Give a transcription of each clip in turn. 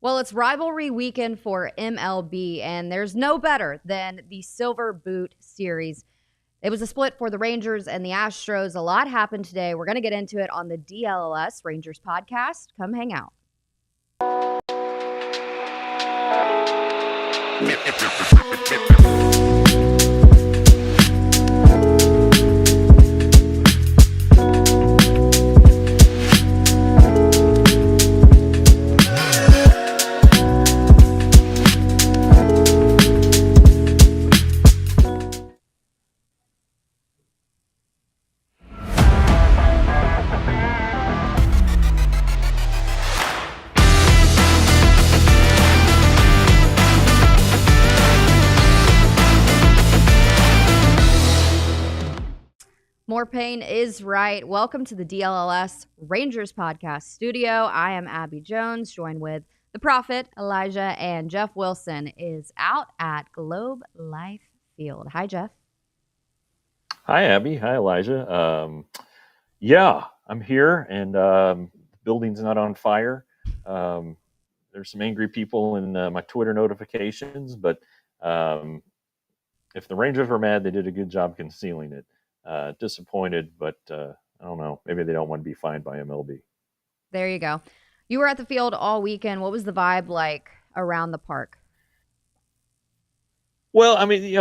Well, it's rivalry weekend for MLB, and there's no better than the Silver Boot Series. It was a split for the Rangers and the Astros. A lot happened today. We're going to get into it on the DLLS Rangers podcast. Come hang out. More pain is right. Welcome to the DLLS Rangers podcast studio. I am Abby Jones, joined with the Prophet, Elijah, and Jeff Wilson is out at Globe Life Field. Hi, Jeff. Hi, Abby. Hi, Elijah. Yeah, I'm here, and the building's not on fire. There's some angry people in my Twitter notifications, but if the Rangers were mad, they did a good job concealing it. Disappointed, but I don't know. Maybe they don't want to be fined by MLB. There you go. You were at the field all weekend. What was the vibe like around the park? Well, I mean,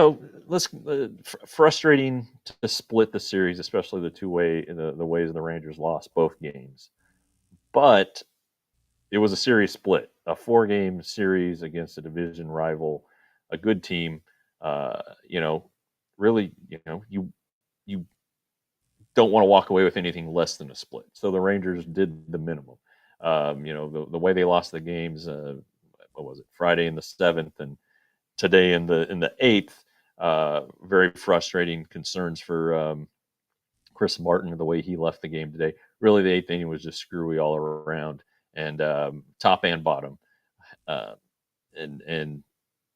frustrating to split the series, especially the ways the Rangers lost both games. But it was a series split, a 4-game series against a division rival, a good team. Really, you don't want to walk away with anything less than a split. So the Rangers did the minimum. The way they lost the games, what was it, Friday in the 7th and today in the 8th, very frustrating concerns for Chris Martin, the way he left the game today. Really, the 8th inning was just screwy all around, and top and bottom. And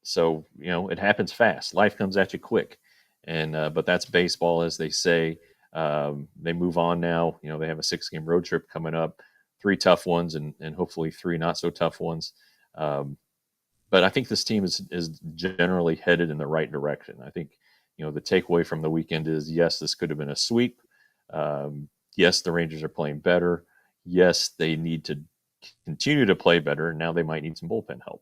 so, it happens fast. Life comes at you quick. But that's baseball, as they say. They move on now. They have a 6-game road trip coming up, 3 tough ones and hopefully 3 not so tough ones. But I think this team is generally headed in the right direction. I think, the takeaway from the weekend is, yes, this could have been a sweep. Yes, the Rangers are playing better. Yes, they need to continue to play better. Now they might need some bullpen help.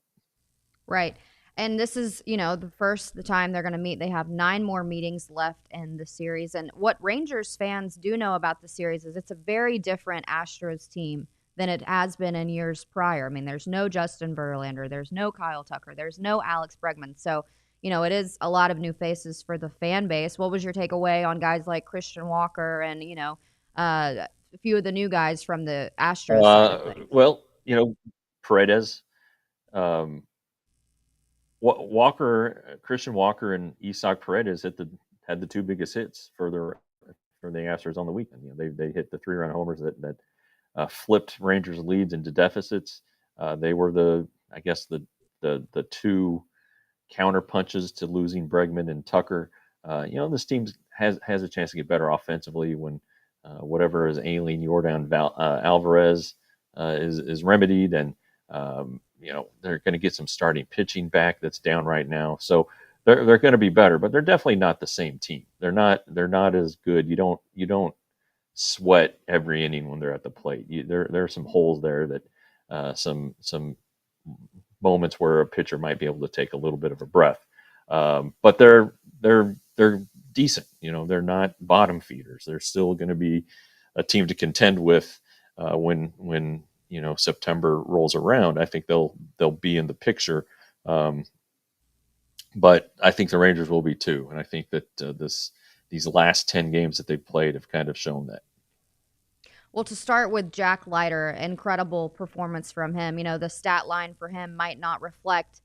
Right. And this is, the time they're going to meet. They have 9 more meetings left in the series. And what Rangers fans do know about the series is it's a very different Astros team than it has been in years prior. I mean, there's no Justin Verlander. There's no Kyle Tucker. There's no Alex Bregman. So, it is a lot of new faces for the fan base. What was your takeaway on guys like Christian Walker and, a few of the new guys from the Astros side of things? Well, Paredes, Christian Walker and Isaac Paredes had the 2 biggest hits for the Astros on the weekend. They hit the 3-run homers that flipped Rangers leads into deficits. They were the 2 counter punches to losing Bregman and Tucker. This team has a chance to get better offensively when whatever is ailing Yordan Alvarez is remedied, and they're going to get some starting pitching back that's down right now. So they're going to be better, but they're definitely not the same team. They're not as good. You don't sweat every inning when they're at the plate. There are some holes there that some moments where a pitcher might be able to take a little bit of a breath. But they're decent. They're not bottom feeders. They're still going to be a team to contend with when September rolls around. I think they'll be in the picture. But I think the Rangers will be too. And I think that these last 10 games that they've played have kind of shown that. Well, to start with Jack Leiter, incredible performance from him. The stat line for him might not reflect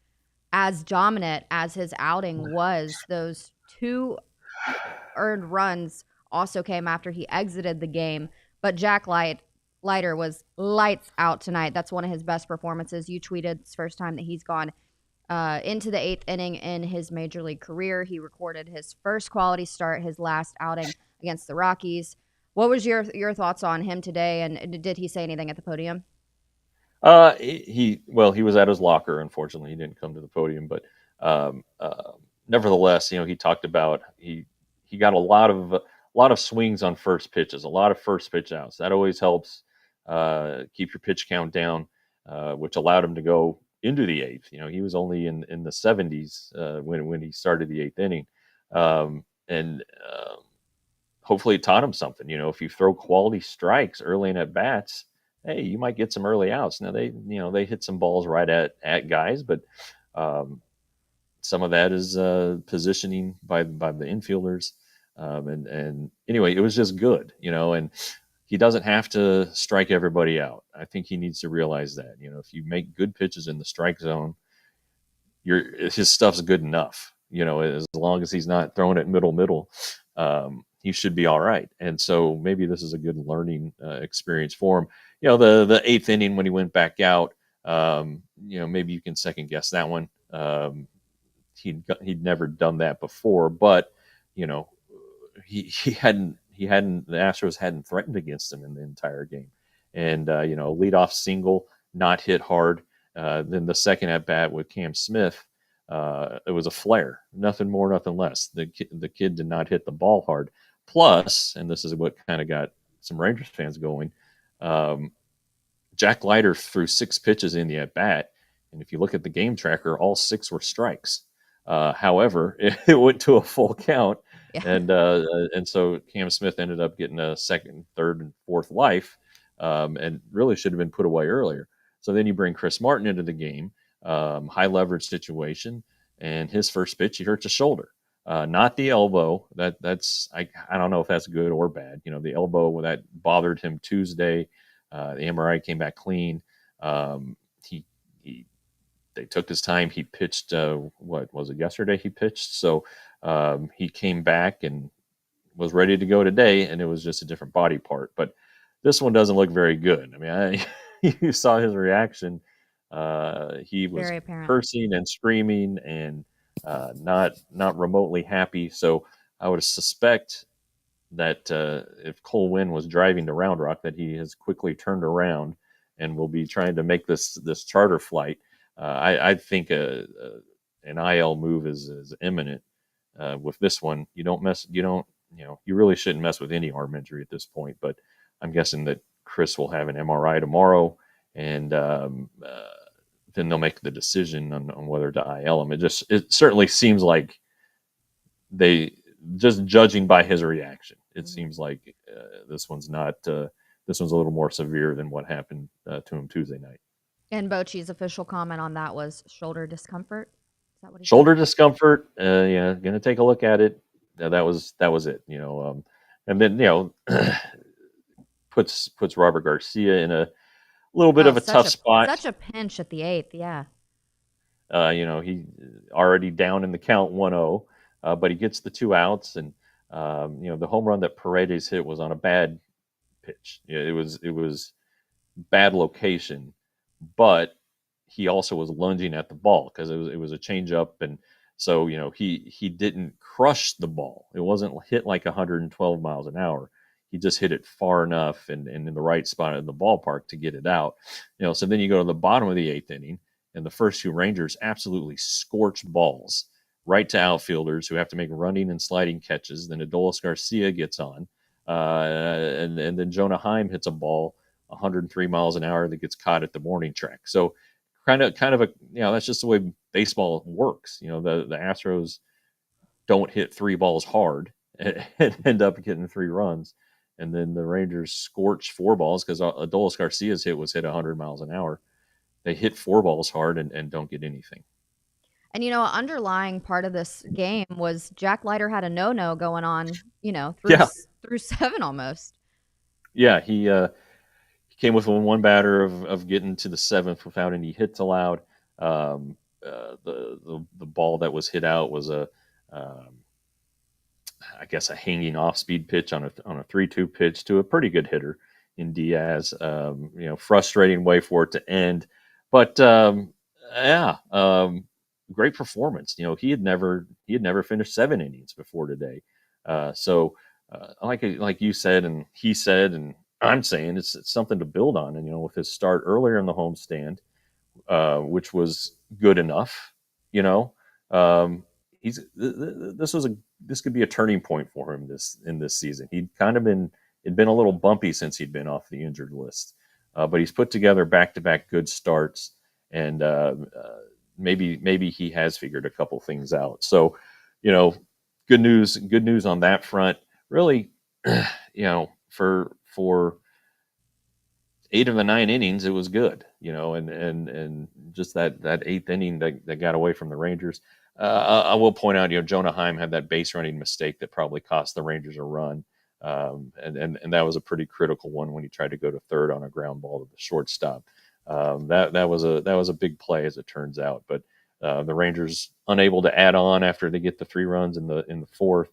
as dominant as his outing was. Those 2 earned runs also came after he exited the game. But Jack Leiter was lights out tonight. That's one of his best performances. You tweeted it's the first time that he's gone into the 8th inning in his major league career. He recorded his first quality start, his last outing against the Rockies. What was your thoughts on him today, and did he say anything at the podium? He was at his locker. Unfortunately, he didn't come to the podium, but um, uh, nevertheless, he talked about he got a lot of swings on first pitches, a lot of first pitch outs. That always helps keep your pitch count down, which allowed him to go into the eighth. He was only in the 70s when he started the eighth inning, and hopefully it taught him something. If you throw quality strikes early in at bats, hey, you might get some early outs. Now they hit some balls right at guys, but um, some of that is positioning by the infielders. And anyway, it was just good, and he doesn't have to strike everybody out. I think he needs to realize that. If you make good pitches in the strike zone, his stuff's good enough. As long as he's not throwing it middle, he should be all right. And so maybe this is a good learning experience for him. The eighth inning when he went back out, maybe you can second guess that one. He'd never done that before, but you know, he hadn't the Astros hadn't threatened against him in the entire game, and leadoff single not hit hard. Then the second at bat with Cam Smith, it was a flare, nothing more, nothing less. The kid did not hit the ball hard. Plus, and this is what kind of got some Rangers fans going. Um, Jack Leiter threw 6 pitches in the at bat, and if you look at the game tracker, all 6 were strikes. However, it went to a full count, Yeah. and so Cam Smith ended up getting a second, third, and fourth life, and really should have been put away earlier. So then you bring Chris Martin into the game, high leverage situation, and his first pitch he hurts a shoulder, not the elbow. That's I don't know if that's good or bad. The elbow that bothered him Tuesday. The MRI came back clean. He they took his time. He pitched. What was it? Yesterday he pitched. So he came back and was ready to go today, and it was just a different body part. But this one doesn't look very good. I mean, you saw his reaction. He was Very apparent. cursing and screaming and not remotely happy. So I would suspect that if Cole Winn was driving to Round Rock, that he has quickly turned around and will be trying to make this charter flight. I think an IL move is imminent. With this one, you really shouldn't mess with any arm injury at this point. But I'm guessing that Chris will have an MRI tomorrow, and then they'll make the decision on whether to IL him. It certainly seems like they, just judging by his reaction, it Mhm. seems like this one's not. This one's a little more severe than what happened to him Tuesday night. And Bochy's official comment on that was shoulder discomfort. Is that what he said? Shoulder discomfort. Yeah, gonna take a look at it. That was it. And then puts Robert Garcia in a little bit Oh, of a tough spot. such a pinch at the eighth. Yeah. He already down in the count 1-0, but he gets the 2 outs, and the home run that Paredes hit was on a bad pitch. It was bad location, but he also was lunging at the ball because it was a changeup, and so he didn't crush the ball. It wasn't hit like 112 miles an hour. He just hit it far enough and in the right spot in the ballpark to get it out. So then you go to the bottom of the eighth inning, and the first 2 Rangers absolutely scorch balls right to outfielders who have to make running and sliding catches. Then Adolis Garcia gets on, and then Jonah Heim hits a ball 103 miles an hour that gets caught at the warning track. So kind of a that's just the way baseball works. The Astros don't hit 3 balls hard and end up getting 3 runs, and then the Rangers scorch 4 balls because Adolis Garcia's hit was hit 100 miles an hour. They hit 4 balls hard and don't get anything. And underlying part of this game was Jack Leiter had a no going on, through Yeah, through 7 almost. yeah. He came within one batter of getting to the 7th without any hits allowed. The ball that was hit out was um, I guess a hanging off speed pitch on a 3-2 pitch to a pretty good hitter in Diaz. Frustrating way for it to end, but yeah, great performance. He had never finished 7 innings before today. So like you said and he said, and I'm saying it's something to build on. And with his start earlier in the homestand, which was good enough, you know, um, this could be a turning point for him in this season. It'd been a little bumpy since he'd been off the injured list, but he's put together back-to-back good starts, and maybe he has figured a couple things out. So, you know, good news on that front. Really, for 8 of the 9 innings, it was good, and just that eighth inning that got away from the Rangers. I will point out, Jonah Heim had that base running mistake that probably cost the Rangers a run, and that was a pretty critical one when he tried to go to third on a ground ball to the shortstop. That was a big play, as it turns out, but the Rangers unable to add on after they get the 3 runs in the fourth.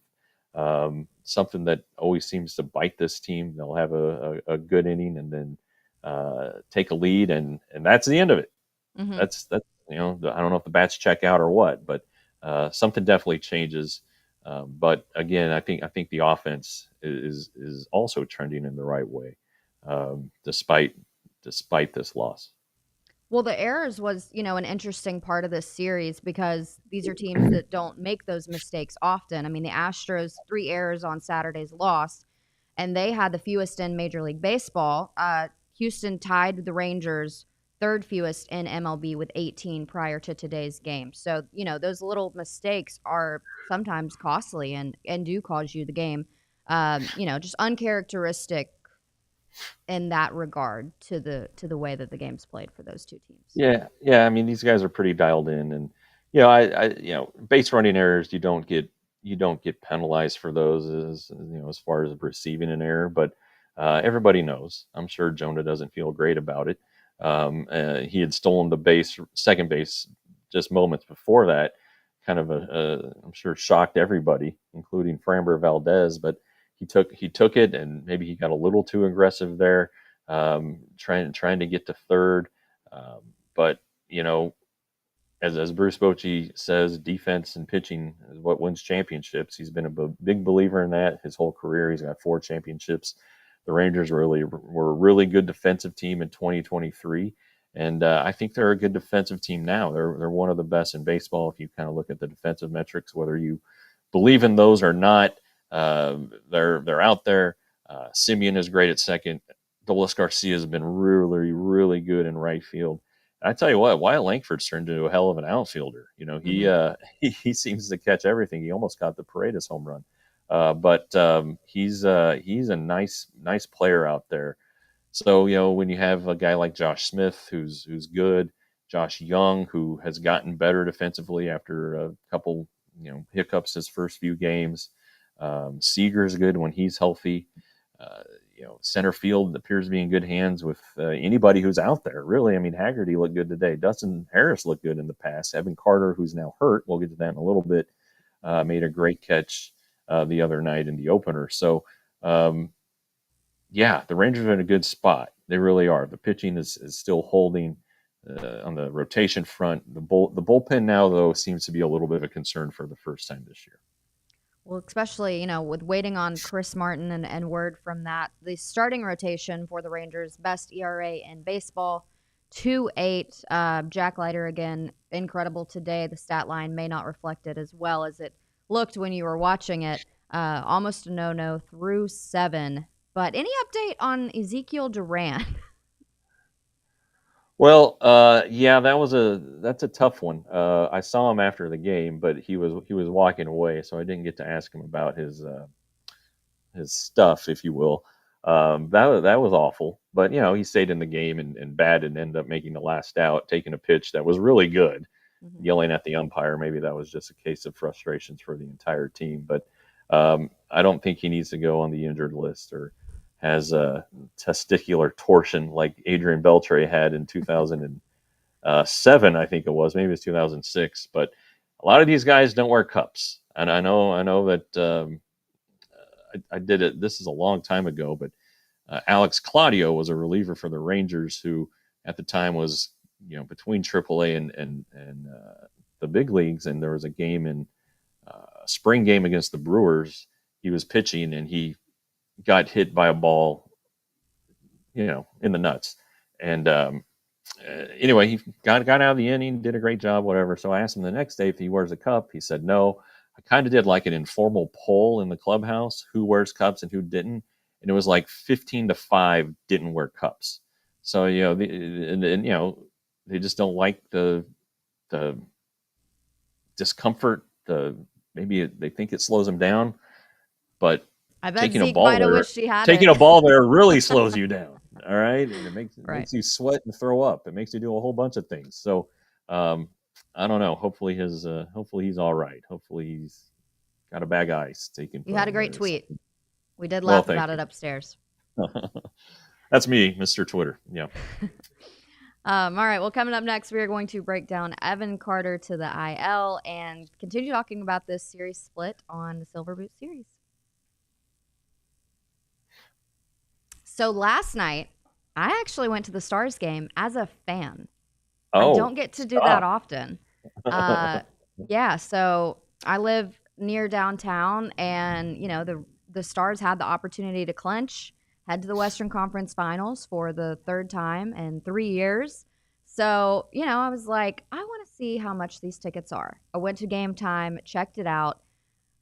Something that always seems to bite this team. They'll have a good inning and then take a lead, and that's the end of it. Hmm. That's I don't know if the bats check out or what, but something definitely changes. But again, I think the offense is also trending in the right way, despite this loss. Well, the errors was, an interesting part of this series because these are teams that don't make those mistakes often. I mean, the Astros, 3 errors on Saturday's loss, and they had the fewest in Major League Baseball. Houston tied the Rangers third fewest in MLB with 18 prior to today's game. So, those little mistakes are sometimes costly and do cause you the game. Just uncharacteristic in that regard to the way that the game's played for those two teams. Yeah. I mean, these guys are pretty dialed in, and base running errors, you don't get penalized for those, as far as receiving an error, but everybody knows. I'm sure Jonah doesn't feel great about it. He had stolen the second base, just moments before that. Kind of I'm sure shocked everybody, including Framber Valdez, but he took it, and maybe he got a little too aggressive there, trying to get to third. But as Bruce Bochy says, defense and pitching is what wins championships. He's been a big believer in that his whole career. He's got 4 championships. The Rangers were a really good defensive team in 2023, and I think they're a good defensive team now. They're one of the best in baseball if you kind of look at the defensive metrics, whether you believe in those or not. They're out there. Simeon is great at second. Douglas Garcia has been really, really good in right field. I tell you what, Wyatt Langford's turned into a hell of an outfielder. He Hmm. he seems to catch everything. He almost got the Paredes home run, but he's a nice player out there. So when you have a guy like Josh Smith, who's good, Josh Young, who has gotten better defensively after a couple hiccups his first few games. Seager's good when he's healthy. Uh, Center field appears to be in good hands with anybody who's out there. Really, I mean, Haggerty looked good today. Dustin Harris looked good in the past. Evan Carter, who's now hurt, we'll get to that in a little bit, made a great catch the other night in the opener. So, yeah, the Rangers are in a good spot. They really are. The pitching is still holding on the rotation front. The bullpen now, though, seems to be a little bit of a concern for the first time this year. Well, especially, with waiting on Chris Martin and word from that, the starting rotation for the Rangers, best ERA in baseball, 2.8. Jack Leiter, again, incredible today. The stat line may not reflect it as well as it looked when you were watching it. Almost a no-no through 7. But any update on Ezekiel Duran? Well, yeah, that's a tough one. I saw him after the game, but he was walking away, so I didn't get to ask him about his stuff, if you will. That was awful, but he stayed in the game and batted and ended up making the last out, taking a pitch that was really good, Mhm. yelling at the umpire. Maybe that was just a case of frustrations for the entire team, but I don't think he needs to go on the injured list or has a testicular torsion like Adrian Beltre had in 2007, I think it was. Maybe it's 2006, but a lot of these guys don't wear cups, and I know that I did it. This is a long time ago, but Alex Claudio was a reliever for the Rangers who, at the time, was between AAA and the big leagues, and there was a game a spring game against the Brewers. He was pitching and he got hit by a ball in the nuts. And anyway, he got out of the inning, did a great job, whatever. So I asked him the next day if he wears a cup. He said no. I kind of did like an informal poll in the clubhouse, who wears cups and who didn't, and it was like 15-5 didn't wear cups. So they just don't like the discomfort. Maybe they think it slows them down, but I bet taking a Zeke ball might have there, wished he had taking it. a ball there really slows you down. All right, and it Right. makes you sweat and throw up. It makes you do a whole bunch of things. So I don't know. Hopefully he's all right. Hopefully he's got a bag of ice they can You put had a in there great or tweet. something. We did Well, laugh thank about it you. upstairs. That's me, Mr. Twitter. Yeah. All right. Well, coming up next, we are going to break down Evan Carter to the IL and continue talking about this series split on the Silver Boot Series. So last night, I actually went to the Stars game as a fan. I don't get to do that often. Yeah, so I live near downtown, and the Stars had the opportunity to clinch, head to the Western Conference Finals for the third time in 3 years. So, I was like, I want to see how much these tickets are. I went to Game Time, checked it out.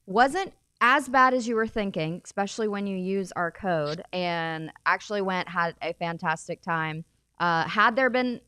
Wasn't as bad as you were thinking, especially when you use our code, and actually had a fantastic time. Had there been,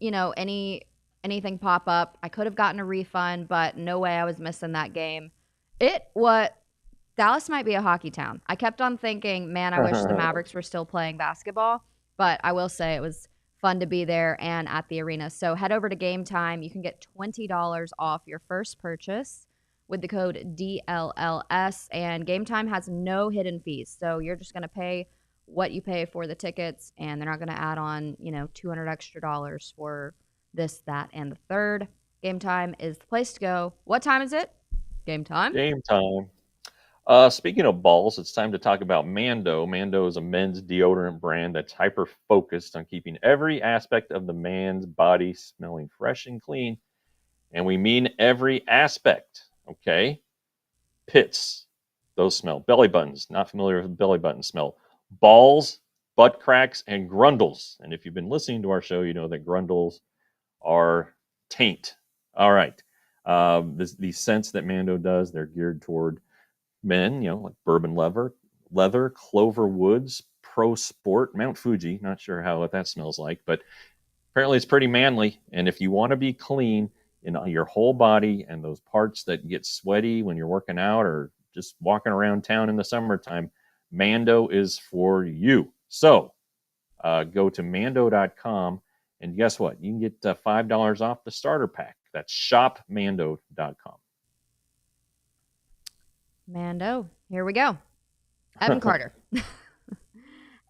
anything pop up, I could have gotten a refund, but no way I was missing that game. Dallas might be a hockey town. I kept on thinking, man, I wish the Mavericks were still playing basketball, but I will say it was fun to be there and at the arena. So head over to Game Time. You can get $20 off your first purchase with the code DLLS, and Game Time has no hidden fees. So you're just going to pay what you pay for the tickets, and they're not going to add on, $200 extra for this, that, and the third. Game Time is the place to go. What time is it? Game time. Game time. Speaking of balls, it's time to talk about Mando. Mando is a men's deodorant brand that's hyper focused on keeping every aspect of the man's body smelling fresh and clean. And we mean every aspect, okay? Pits, those smell. Belly buttons, not familiar with belly button smell. Balls, butt cracks, and grundles. And if you've been listening to our show, you know that grundles are taint. All right. These scents that Mando does, they're geared toward men, like bourbon leather, Clover Woods, Pro Sport, Mount Fuji. Not sure what that smells like, but apparently it's pretty manly. And if you want to be clean in your whole body and those parts that get sweaty when you're working out or just walking around town in the summertime, Mando is for you. So go to mando.com, and guess what? You can get $5 off the starter pack. That's shopmando.com. Mando, here we go. Evan Carter.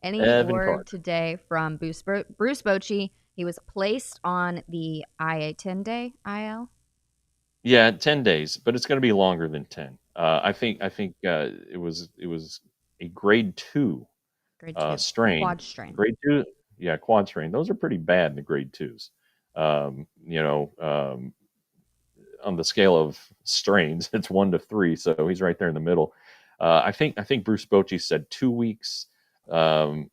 Any Evan word Carter. today from Bruce Bochy? He was placed on the IA 10-day IL. Yeah, 10 days, but it's going to be longer than 10. I think it was a grade 2 strain. Quad strain. Grade 2, yeah, quad strain. Those are pretty bad in the grade 2s. On the scale of strains, it's 1 to 3, so he's right there in the middle. I think Bruce Bochy said 2 weeks. I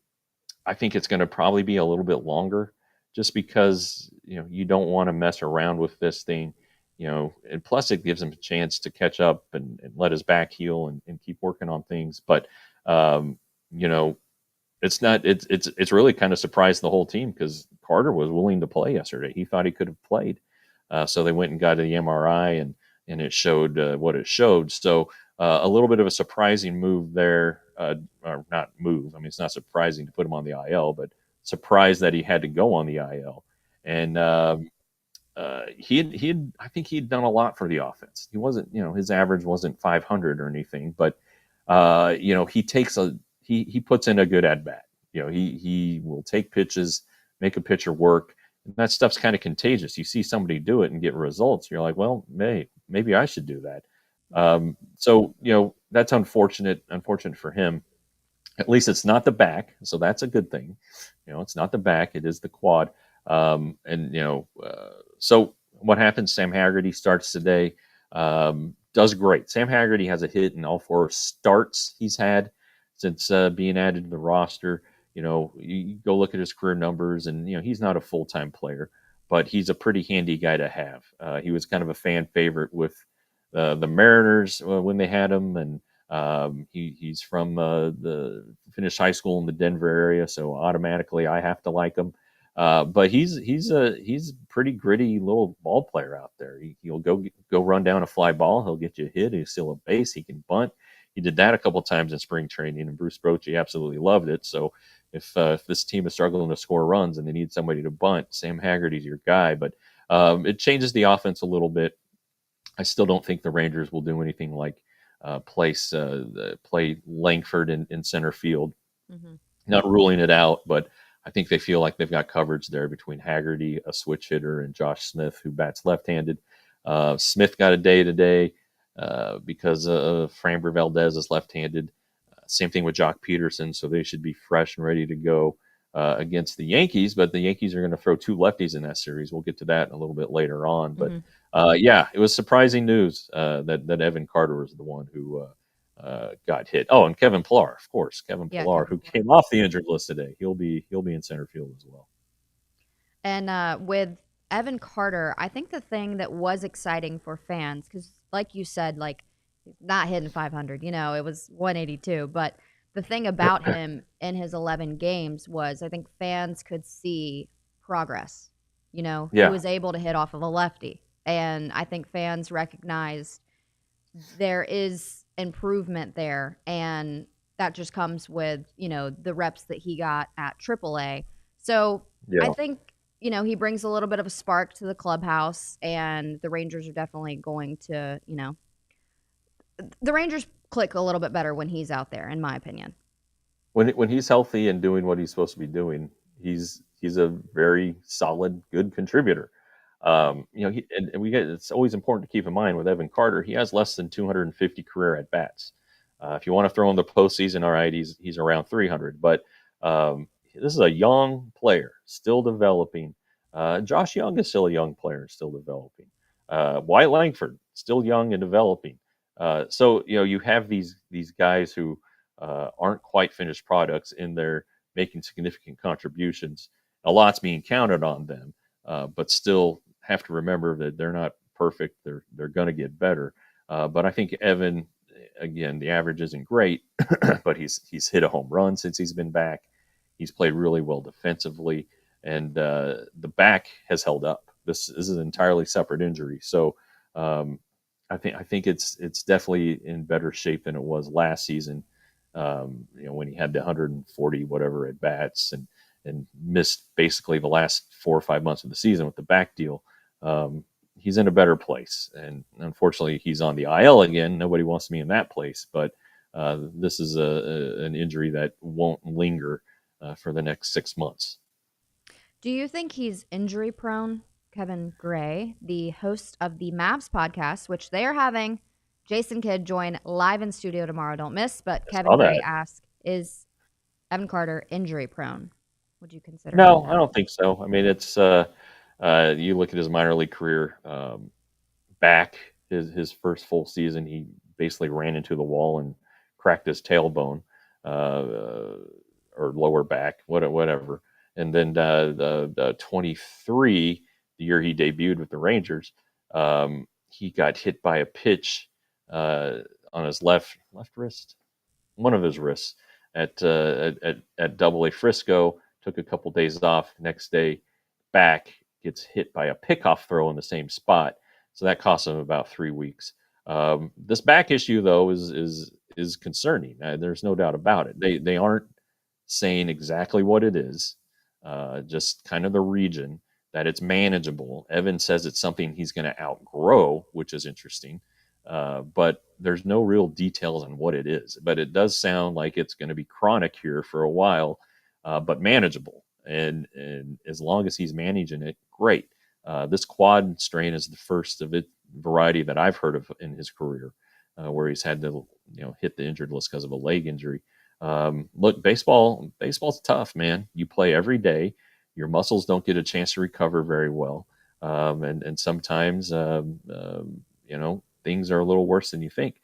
think it's going to probably be a little bit longer, just because you don't want to mess around with this thing, and plus it gives him a chance to catch up and let his back heal and keep working on things. But it's not. It's really kind of surprised the whole team, because Carter was willing to play yesterday. He thought he could have played. So they went and got the MRI, and it showed what it showed. So a little bit of a surprising move there, or not move. I mean, it's not surprising to put him on the IL, but surprised that he had to go on the IL. And I think he'd done a lot for the offense. He wasn't, his average wasn't 500 or anything, but he puts in a good at bat. He will take pitches, make a pitcher work. And that stuff's kind of contagious. You see somebody do it and get results, you're like, well, maybe I should do that. So that's unfortunate for him. At least it's not the back, so that's a good thing. It's not the back; it is the quad. So what happens? Sam Haggerty starts today. Does great. Sam Haggerty has a hit in all 4 starts he's had since being added to the roster. You go look at his career numbers, and he's not a full time player, but he's a pretty handy guy to have. He was kind of a fan favorite with the Mariners when they had him, and he's from the finished high school in the Denver area, so automatically I have to like him. But he's a pretty gritty little ball player out there. He'll go run down a fly ball. He'll get you a hit. He'll steal a base. He can bunt. He did that a couple times in spring training, and Bruce Bochy absolutely loved it. So if this team is struggling to score runs and they need somebody to bunt, Sam Haggerty's your guy. But it changes the offense a little bit. I still don't think the Rangers will do anything like play Langford in center field. Mm-hmm. Not ruling it out, but I think they feel like they've got coverage there between Haggerty, a switch hitter, and Josh Smith, who bats left-handed. Smith got a day today because Framber Valdez is left-handed. Same thing with Jock Peterson, so they should be fresh and ready to go against the Yankees. But the Yankees are going to throw two lefties in that series. We'll get to that a little bit later on. But Mm-hmm. yeah, it was surprising news that Evan Carter was the one who got hit. Oh, and Kevin Pillar, of course, Kevin Yeah, Pillar, Kevin who Pillar. came off the injured list today. He'll be in center field as well. And with Evan Carter, I think the thing that was exciting for fans, because like you said, like not hitting 500, it was 182. But the thing about him in his 11 games was I think fans could see progress. He Yeah, was able to hit off of a lefty. And I think fans recognized there is improvement there. And that just comes with, the reps that he got at AAA. So I yeah. think, he brings a little bit of a spark to the clubhouse, and the Rangers are definitely going to, the Rangers click a little bit better when he's out there, in my opinion. When he's healthy and doing what he's supposed to be doing, he's a very solid, good contributor. And we get it's always important to keep in mind with Evan Carter, he has less than 250 career at bats. If you want to throw in the postseason, all right, he's around 300. But this is a young player still developing. Josh Young is still a young player, still developing. Wyatt Langford still young and developing. So you have these guys who aren't quite finished products and they're making significant contributions. A lot's being counted on them, but still have to remember that they're not perfect. They're going to get better. But I think Evan, again, the average isn't great, but he's hit a home run since he's been back. He's played really well defensively, and the back has held up. This is an entirely separate injury, so um, I think it's definitely in better shape than it was last season. When he had the 140 whatever at bats and missed basically the last 4 or 5 months of the season with the back deal. He's in a better place, and unfortunately, he's on the IL again. Nobody wants to be in that place, but this is an injury that won't linger for the next 6 months. Do you think he's injury prone? Kevin Gray, the host of the Mavs podcast, which they are having Jason Kidd join live in studio tomorrow. Don't miss. But I Kevin saw Gray that. asks, is Evan Carter injury prone? Would you consider him No, I that? don't think so. I mean, it's you look at his minor league career. Back his first full season, he basically ran into the wall and cracked his tailbone uh, or lower back, whatever. And then the 23, the year he debuted with the Rangers, he got hit by a pitch uh, on his left wrist, one of his wrists at Double A Frisco. Took a couple days off. Next day, back gets hit by a pickoff throw in the same spot, so that cost him about 3 weeks. This back issue, though, is concerning. There's no doubt about it. They aren't saying exactly what it is, just kind of the region that it's manageable. Evan says it's something he's going to outgrow, which is interesting. But there's no real details on what it is. But it does sound like it's going to be chronic here for a while, but manageable. And as long as he's managing it, great. This quad strain is the first of it variety that I've heard of in his career, where he's had to hit the injured list because of a leg injury. Look, baseball's tough, man. You play every day. Your muscles don't get a chance to recover very well, and sometimes things are a little worse than you think.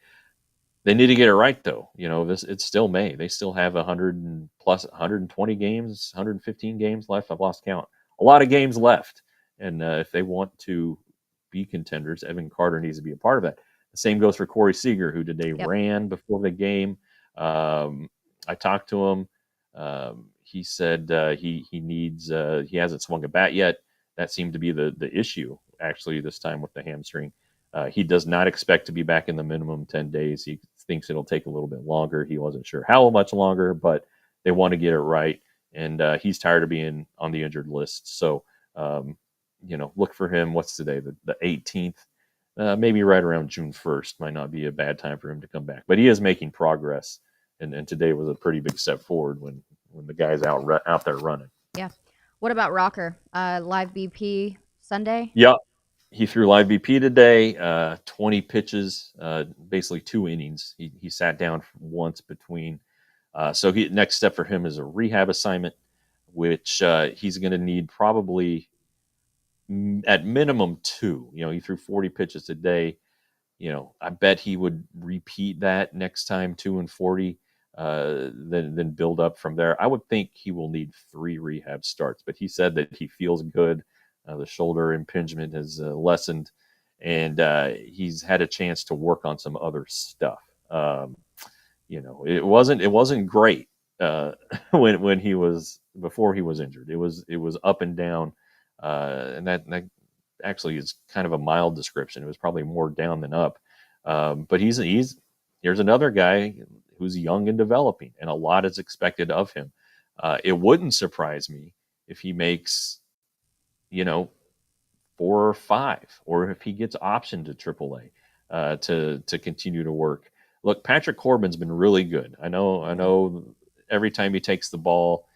They need to get it right, though. It's still May. They still have 100 and plus 120 games, 115 games left. I've lost count. A lot of games left, and if they want to be contenders, Evan Carter needs to be a part of that. The same goes for Corey Seager, who today Yep. ran before the game. I talked to him. He said he needs he hasn't swung a bat yet. That seemed to be the issue actually this time with the hamstring. He does not expect to be back in the minimum 10 days. He thinks it'll take a little bit longer. He wasn't sure how much longer, but they want to get it right. And he's tired of being on the injured list. So, look for him. What's today? The 18th? Maybe right around June 1st might not be a bad time for him to come back. But he is making progress. And today was a pretty big step forward when the guy's out there running. Yeah. What about Rocker? Live BP Sunday? Yeah, he threw live BP today, 20 pitches, basically 2 innings. He sat down once between. So next step for him is a rehab assignment, which he's going to need probably at minimum 2. He threw 40 pitches today. I bet he would repeat that next time, 2 and 40, then build up from there. I would think he will need 3 rehab starts, but he said that he feels good. The shoulder impingement has lessened, and he's had a chance to work on some other stuff. It wasn't great when he was before he was injured. It was up and down, and that actually is kind of a mild description. It was probably more down than up. But here's another guy who's young and developing, and a lot is expected of him. It wouldn't surprise me if he makes, 4 or 5, or if he gets optioned to AAA to continue to work. Look, Patrick Corbin's been really good. I know. Every time he takes the ball,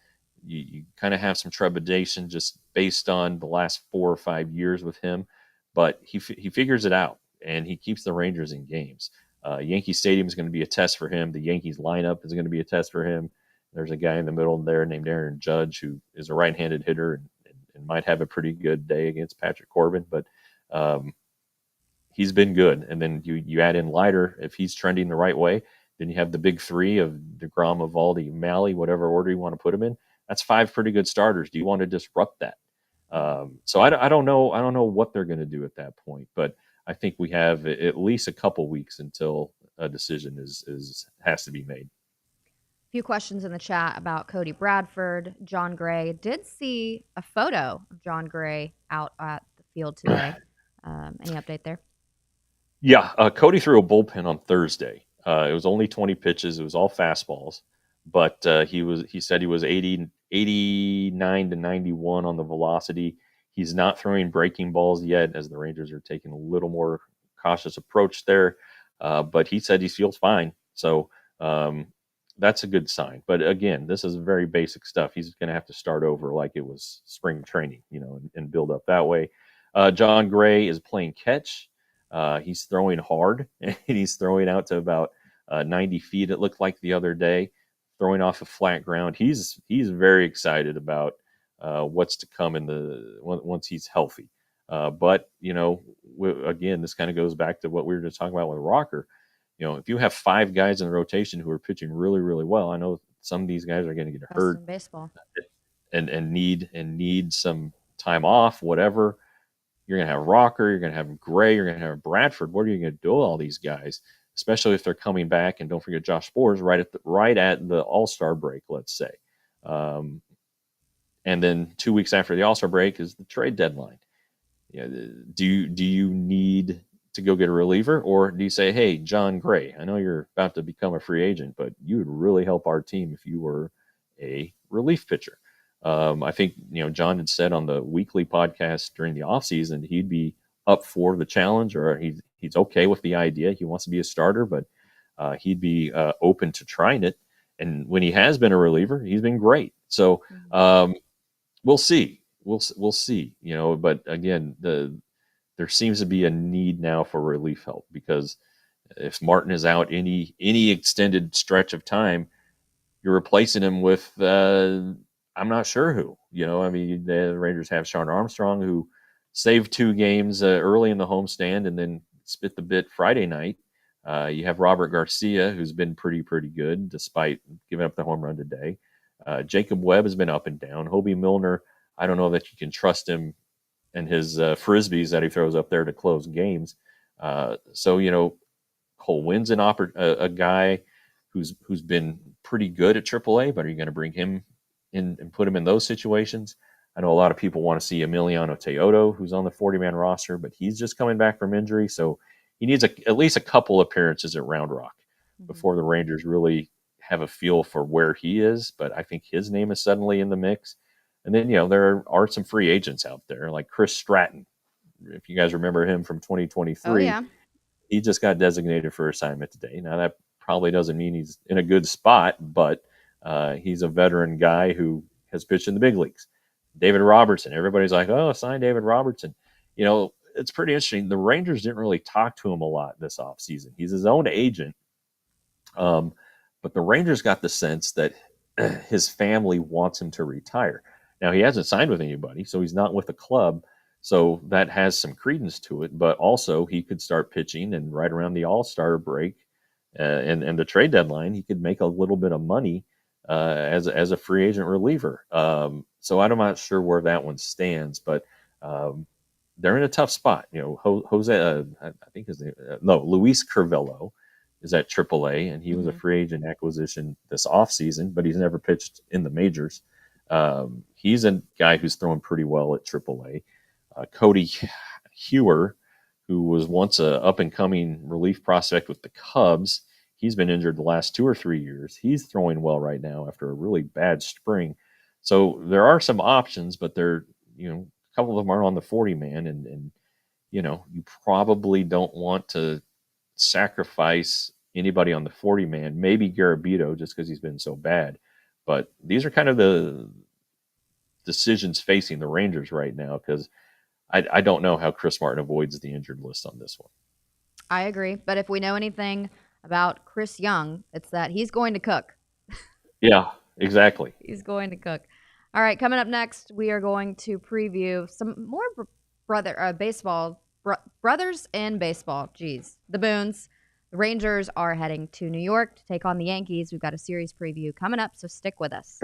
you kind of have some trepidation just based on the last 4 or 5 years with him, but he figures it out, and he keeps the Rangers in games. Yankee Stadium is going to be a test for him. The Yankees lineup is going to be a test for him. There's a guy in the middle there named Aaron Judge who is a right-handed hitter and might have a pretty good day against Patrick Corbin, but he's been good. And then you add in Leiter, if he's trending the right way, then you have the big 3 of DeGrom, Eovaldi, Malley, whatever order you want to put them in. That's 5 pretty good starters. Do you want to disrupt that? So I don't know. I don't know what they're going to do at that point, but I think we have at least a couple weeks until a decision has to be made. A few questions in the chat about Cody Bradford. John Gray did see a photo of John Gray out at the field today. Any update there? Yeah, Cody threw a bullpen on Thursday. It was only 20 pitches. It was all fastballs, but he said he was 89 to 91 on the velocity. He's not throwing breaking balls yet, as the Rangers are taking a little more cautious approach there. But he said he feels fine. So that's a good sign. But again, this is very basic stuff. He's going to have to start over like it was spring training, and build up that way. John Gray is playing catch. He's throwing hard, and he's throwing out to about 90 feet, it looked like the other day, throwing off of flat ground. He's very excited about what's to come once he's healthy. But again, this kind of goes back to what we were just talking about with Rocker. If you have 5 guys in the rotation who are pitching really, really well, I know some of these guys are going to get hurt in baseball and need some time off, whatever. You're going to have Rocker, you're going to have Gray, you're going to have Bradford. What are you going to do with all these guys, especially if they're coming back? And don't forget Josh Spores right at the All-Star break, let's say. And then 2 weeks after the All-Star break is the trade deadline. Do you need to go get a reliever, or do you say, hey, John Gray, I know you're about to become a free agent, but you would really help our team if you were a relief pitcher? I think John had said on the weekly podcast during the offseason he'd be up for the challenge, or he's okay with the idea. He wants to be a starter, but he'd be open to trying it. And when he has been a reliever, he's been great. So we'll see. We'll see. But again, there seems to be a need now for relief help, because if Martin is out any extended stretch of time, you're replacing him with I'm not sure who. The Rangers have Sean Armstrong, who saved 2 games early in the homestand and then spit the bit Friday night. You have Robert Garcia, who's been pretty good despite giving up the home run today. Jacob Webb has been up and down. Hobie Milner, I don't know that you can trust him and his frisbees that he throws up there to close games. So Cole Wynn's a guy who's been pretty good at AAA, but are you going to bring him in and put him in those situations? I know a lot of people want to see Emiliano Teodo, who's on the 40-man roster, but he's just coming back from injury, so he needs at least a couple appearances at Round Rock Mm-hmm. before the Rangers really have a feel for where he is. But I think his name is suddenly in the mix. And then there are some free agents out there like Chris Stratton. If you guys remember him from Oh 2023, yeah. he just got designated for assignment today. Now that probably doesn't mean he's in a good spot, but he's a veteran guy who has pitched in the big leagues. David Robertson, everybody's like, oh, sign David Robertson. It's pretty interesting. The Rangers didn't really talk to him a lot this offseason. He's his own agent. But the Rangers got the sense that his family wants him to retire. Now, he hasn't signed with anybody, so he's not with a club. So that has some credence to it. But also, he could start pitching, and right around the All-Star break and the trade deadline, he could make a little bit of money as a free agent reliever. So I'm not sure where that one stands, but they're in a tough spot. Jose, I think his name, no, Luis Curvelo is at AAA, and he was a Mm-hmm. free agent acquisition this offseason, but he's never pitched in the majors. He's a guy who's throwing pretty well at AAA. Cody Hewer, who was once a up and coming relief prospect with the Cubs, he's been injured the last 2 or 3 years. He's throwing well right now after a really bad spring. So there are some options, but a couple of them are on the 40 man, and you probably don't want to sacrifice anybody on the 40 man. Maybe Garabito just because he's been so bad. But these are kind of the decisions facing the Rangers right now because I don't know how Chris Martin avoids the injured list on this one. I agree. But if we know anything about Chris Young, it's that he's going to cook. Yeah, exactly. He's going to cook. All right, coming up next, we are going to preview some more brothers in baseball. Geez, the Boons. The Rangers are heading to New York to take on the Yankees. We've got a series preview coming up, so stick with us.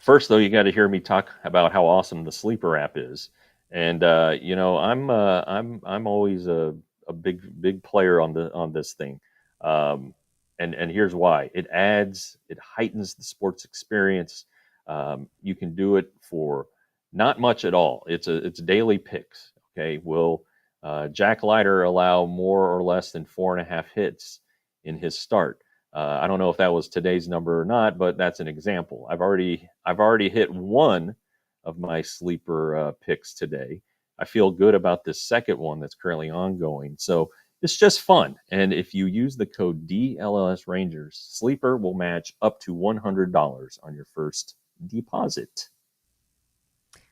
First, though, you got to hear me talk about how awesome the Sleeper app is, and I'm always a big player on this thing, um, and here's why: it heightens the sports experience. You can do it for not much at all. It's daily picks. Okay, will Jack Leiter allow more or less than 4.5 hits in his start? I don't know if that was today's number or not, but that's an example. I've already hit one of my sleeper picks today. I feel good about this second one that's currently ongoing. So it's just fun. And if you use the code DLLS Rangers, Sleeper will match up to $100 on your first deposit.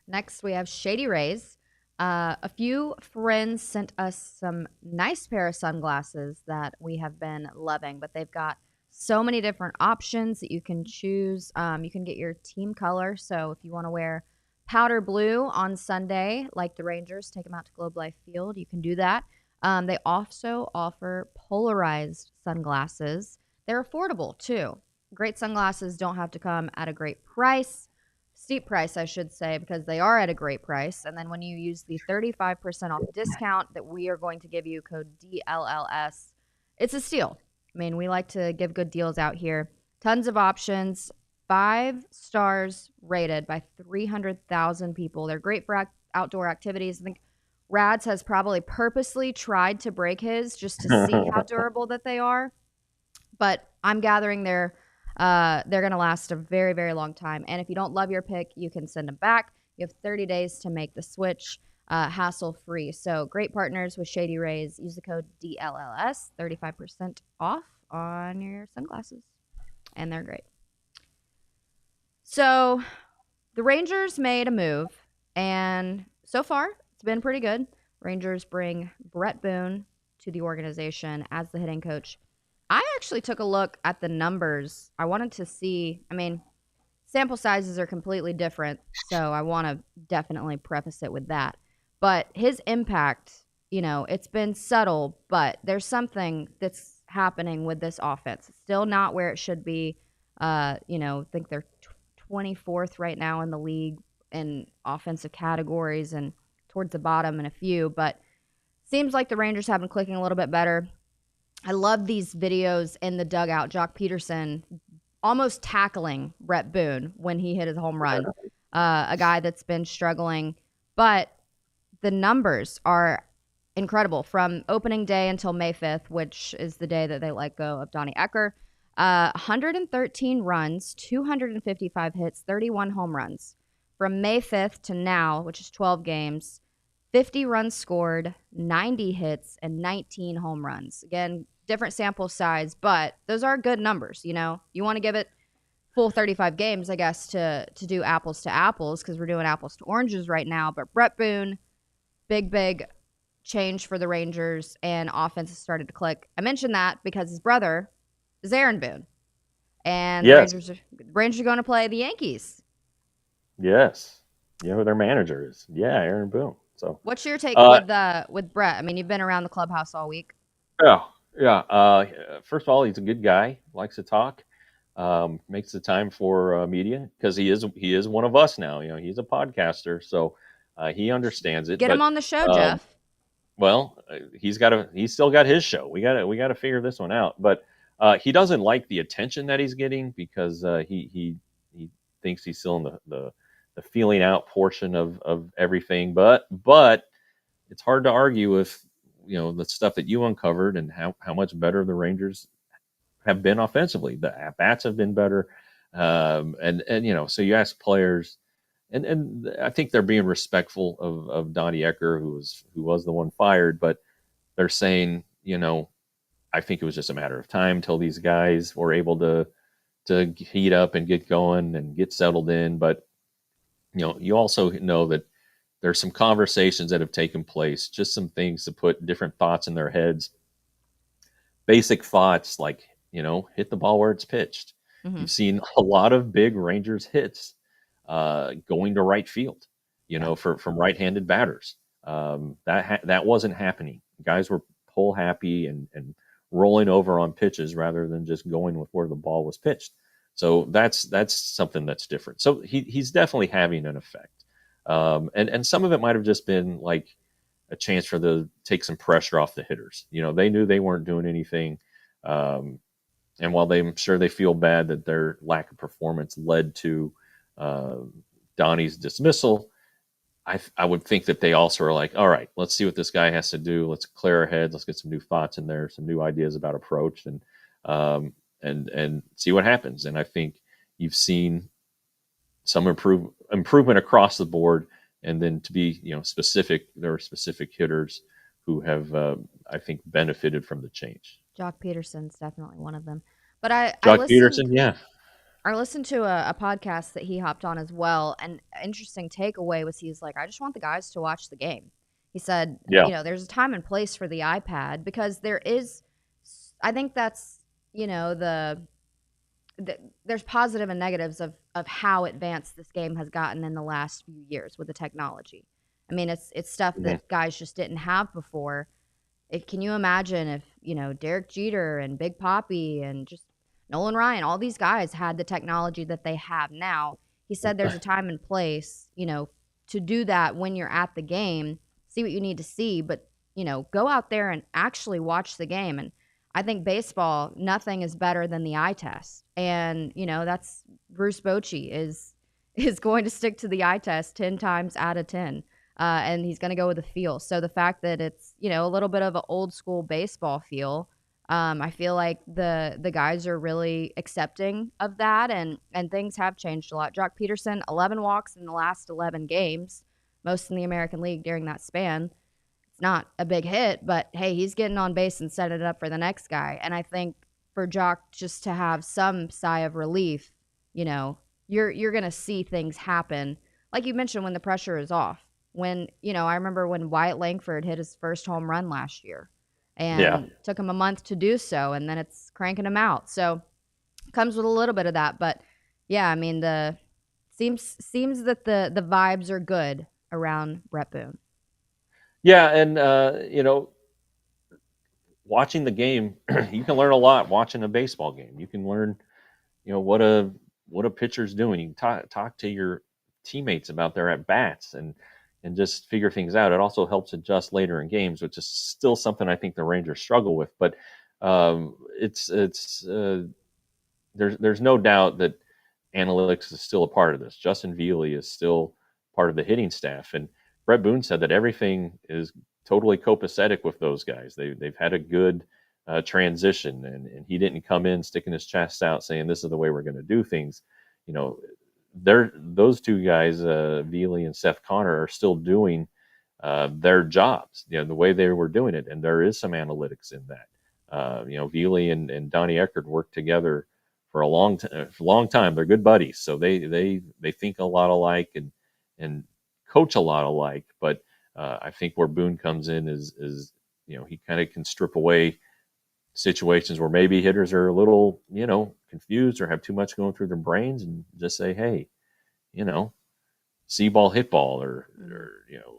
Next, we have Shady Rays. A few friends sent us some nice pair of sunglasses that we have been loving, but they've got so many different options that you can choose. You can get your team color. So if you want to wear powder blue on Sunday, like the Rangers, take them out to Globe Life Field, you can do that. They also offer polarized sunglasses. They're affordable too. Great sunglasses don't have to come at a great price. Steep price, I should say, because they are at a great price. And then when you use the 35% off discount that we are going to give you, code DLLS, it's a steal. I mean, we like to give good deals out here. Tons of options. 5 stars rated by 300,000 people. They're great for outdoor activities. I think Rads has probably purposely tried to break his just to see how durable that they are. But I'm gathering they're going to last a very, very long time. And if you don't love your pick, you can send them back. You have 30 days to make the switch hassle-free. So great partners with Shady Rays. Use the code DLLS, 35% off on your sunglasses. And they're great. So the Rangers made a move, and so far it's been pretty good. Rangers bring Brett Boone to the organization as the hitting coach. I actually took a look at the numbers. I wanted to see, sample sizes are completely different, so I want to definitely preface it with that. But his impact it's been subtle, but there's something that's happening with this offense. It's still not where it should be. I think they're 24th right now in the league in offensive categories and towards the bottom in a few, but seems like the Rangers have been clicking a little bit better. I love these videos in the dugout. Jock Peterson almost tackling Brett Boone when he hit his home run. A guy that's been struggling, but the numbers are incredible from opening day until May 5th, which is the day that they let go of Donnie Ecker. 113 runs, 255 hits, 31 home runs. From May 5th to now, which is 12 games, 50 runs scored, 90 hits, and 19 home runs. Again, different sample size, but those are good numbers. You want to give it full 35 games, I guess, to do apples to apples, because we're doing apples to oranges right now. But Brett Boone, big change for the Rangers, and offense has started to click. I mentioned that because his brother is Aaron Boone, and the Yes. Rangers are going to play the Yankees. Yes. You know who their manager is? Yeah, Aaron Boone. So, what's your take with Brett? I mean, you've been around the clubhouse all week. yeah, yeah. First of all, he's a good guy. Likes to talk. Makes the time for media because he is one of us now. He's a podcaster, so he understands it. Get him But on the show, um, Jeff. well, he's still got his show. We got to figure this one out. But he doesn't like the attention that he's getting because he thinks he's still in the feeling out portion of everything. But it's hard to argue with the stuff that you uncovered and how much better the Rangers have been offensively. The at bats have been better, and so you ask players, and I think they're being respectful of Donnie Ecker, who was the one fired, but they're saying, I think it was just a matter of time till these guys were able to heat up and get going and get settled in. But you also know that there's some conversations that have taken place, just some things to put different thoughts in their heads, basic thoughts like, hit the ball where it's pitched. Mm-hmm. You've seen a lot of big Rangers hits going to right field, from right-handed batters. That wasn't happening. Guys were pull happy and rolling over on pitches rather than just going with where the ball was pitched. So that's something that's different. So he's definitely having an effect. And some of it might have just been like a chance for the take some pressure off the hitters. They knew they weren't doing anything. And while I'm sure they feel bad that their lack of performance led to Donnie's dismissal, I would think that they also are like, all right, let's see what this guy has to do. Let's clear our heads. Let's get some new thoughts in there, some new ideas about approach, and see what happens. And I think you've seen some improvement across the board. And then to be specific, there are specific hitters who have I think benefited from the change. Jock Peterson's definitely one of them. But I Peterson, yeah. I listened to a podcast that he hopped on as well, and interesting takeaway was he's like, I just want the guys to watch the game. He said, Yeah. There's a time and place for the iPad because there is, I think that's, there's positive and negatives of how advanced this game has gotten in the last few years with the technology. I mean, it's stuff that guys just didn't have before. Can you imagine if, Derek Jeter and Big Papi and just Nolan Ryan, all these guys had the technology that they have now? He said there's a time and place, to do that when you're at the game, see what you need to see, but, go out there and actually watch the game. And I think baseball, nothing is better than the eye test. And, that's Bruce Bochy is going to stick to the eye test 10 times out of 10. And he's going to go with the feel. So the fact that it's, a little bit of an old school baseball feel, I feel like the guys are really accepting of that, and things have changed a lot. Jock Peterson, 11 walks in the last 11 games, most in the American League during that span. It's not a big hit, but hey, he's getting on base and setting it up for the next guy. And I think for Jock just to have some sigh of relief, you're going to see things happen. Like you mentioned, when the pressure is off. When, I remember when Wyatt Langford hit his first home run last year and took him a month to do so, and then it's cranking him out. So it comes with a little bit of that. But yeah, I mean, seems that the vibes are good around Brett Boone. Yeah, and watching the game, you can learn a lot watching a baseball game. You can learn, what a pitcher's doing. You can talk to your teammates about their at bats and just figure things out. It also helps adjust later in games, which is still something I think the Rangers struggle with. But it's there's no doubt that analytics is still a part of this. Justin Veely is still part of the hitting staff, and Brett Boone said that everything is totally copacetic with those guys. They've had a good transition, and he didn't come in sticking his chest out saying this is the way we're going to do things. You know, those two guys, Veely and Seth Connor, are still doing their jobs, the way they were doing it, and there is some analytics in that. Veely and Donnie Eckert worked together for a long time. They're good buddies, so they think a lot alike and coach a lot alike. But I think where Boone comes in is he kind of can strip away situations where maybe hitters are a little confused or have too much going through their brains and just say, hey, you know, see ball, hit ball, or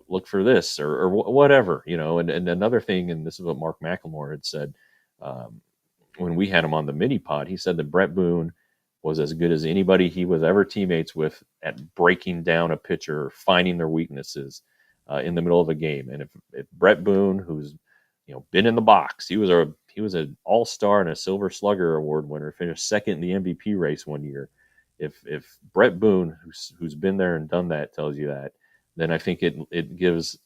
look for this or whatever, and another thing, and this is what Mark McLemore had said um, when we had him on the mini pod. He said that Brett Boone was as good as anybody he was ever teammates with at breaking down a pitcher, finding their weaknesses in the middle of a game. And if Brett Boone, who's been in the box, he was an all-star and a Silver Slugger Award winner, finished second in the MVP race one year. If Brett Boone, who's been there and done that, tells you that, then I think it gives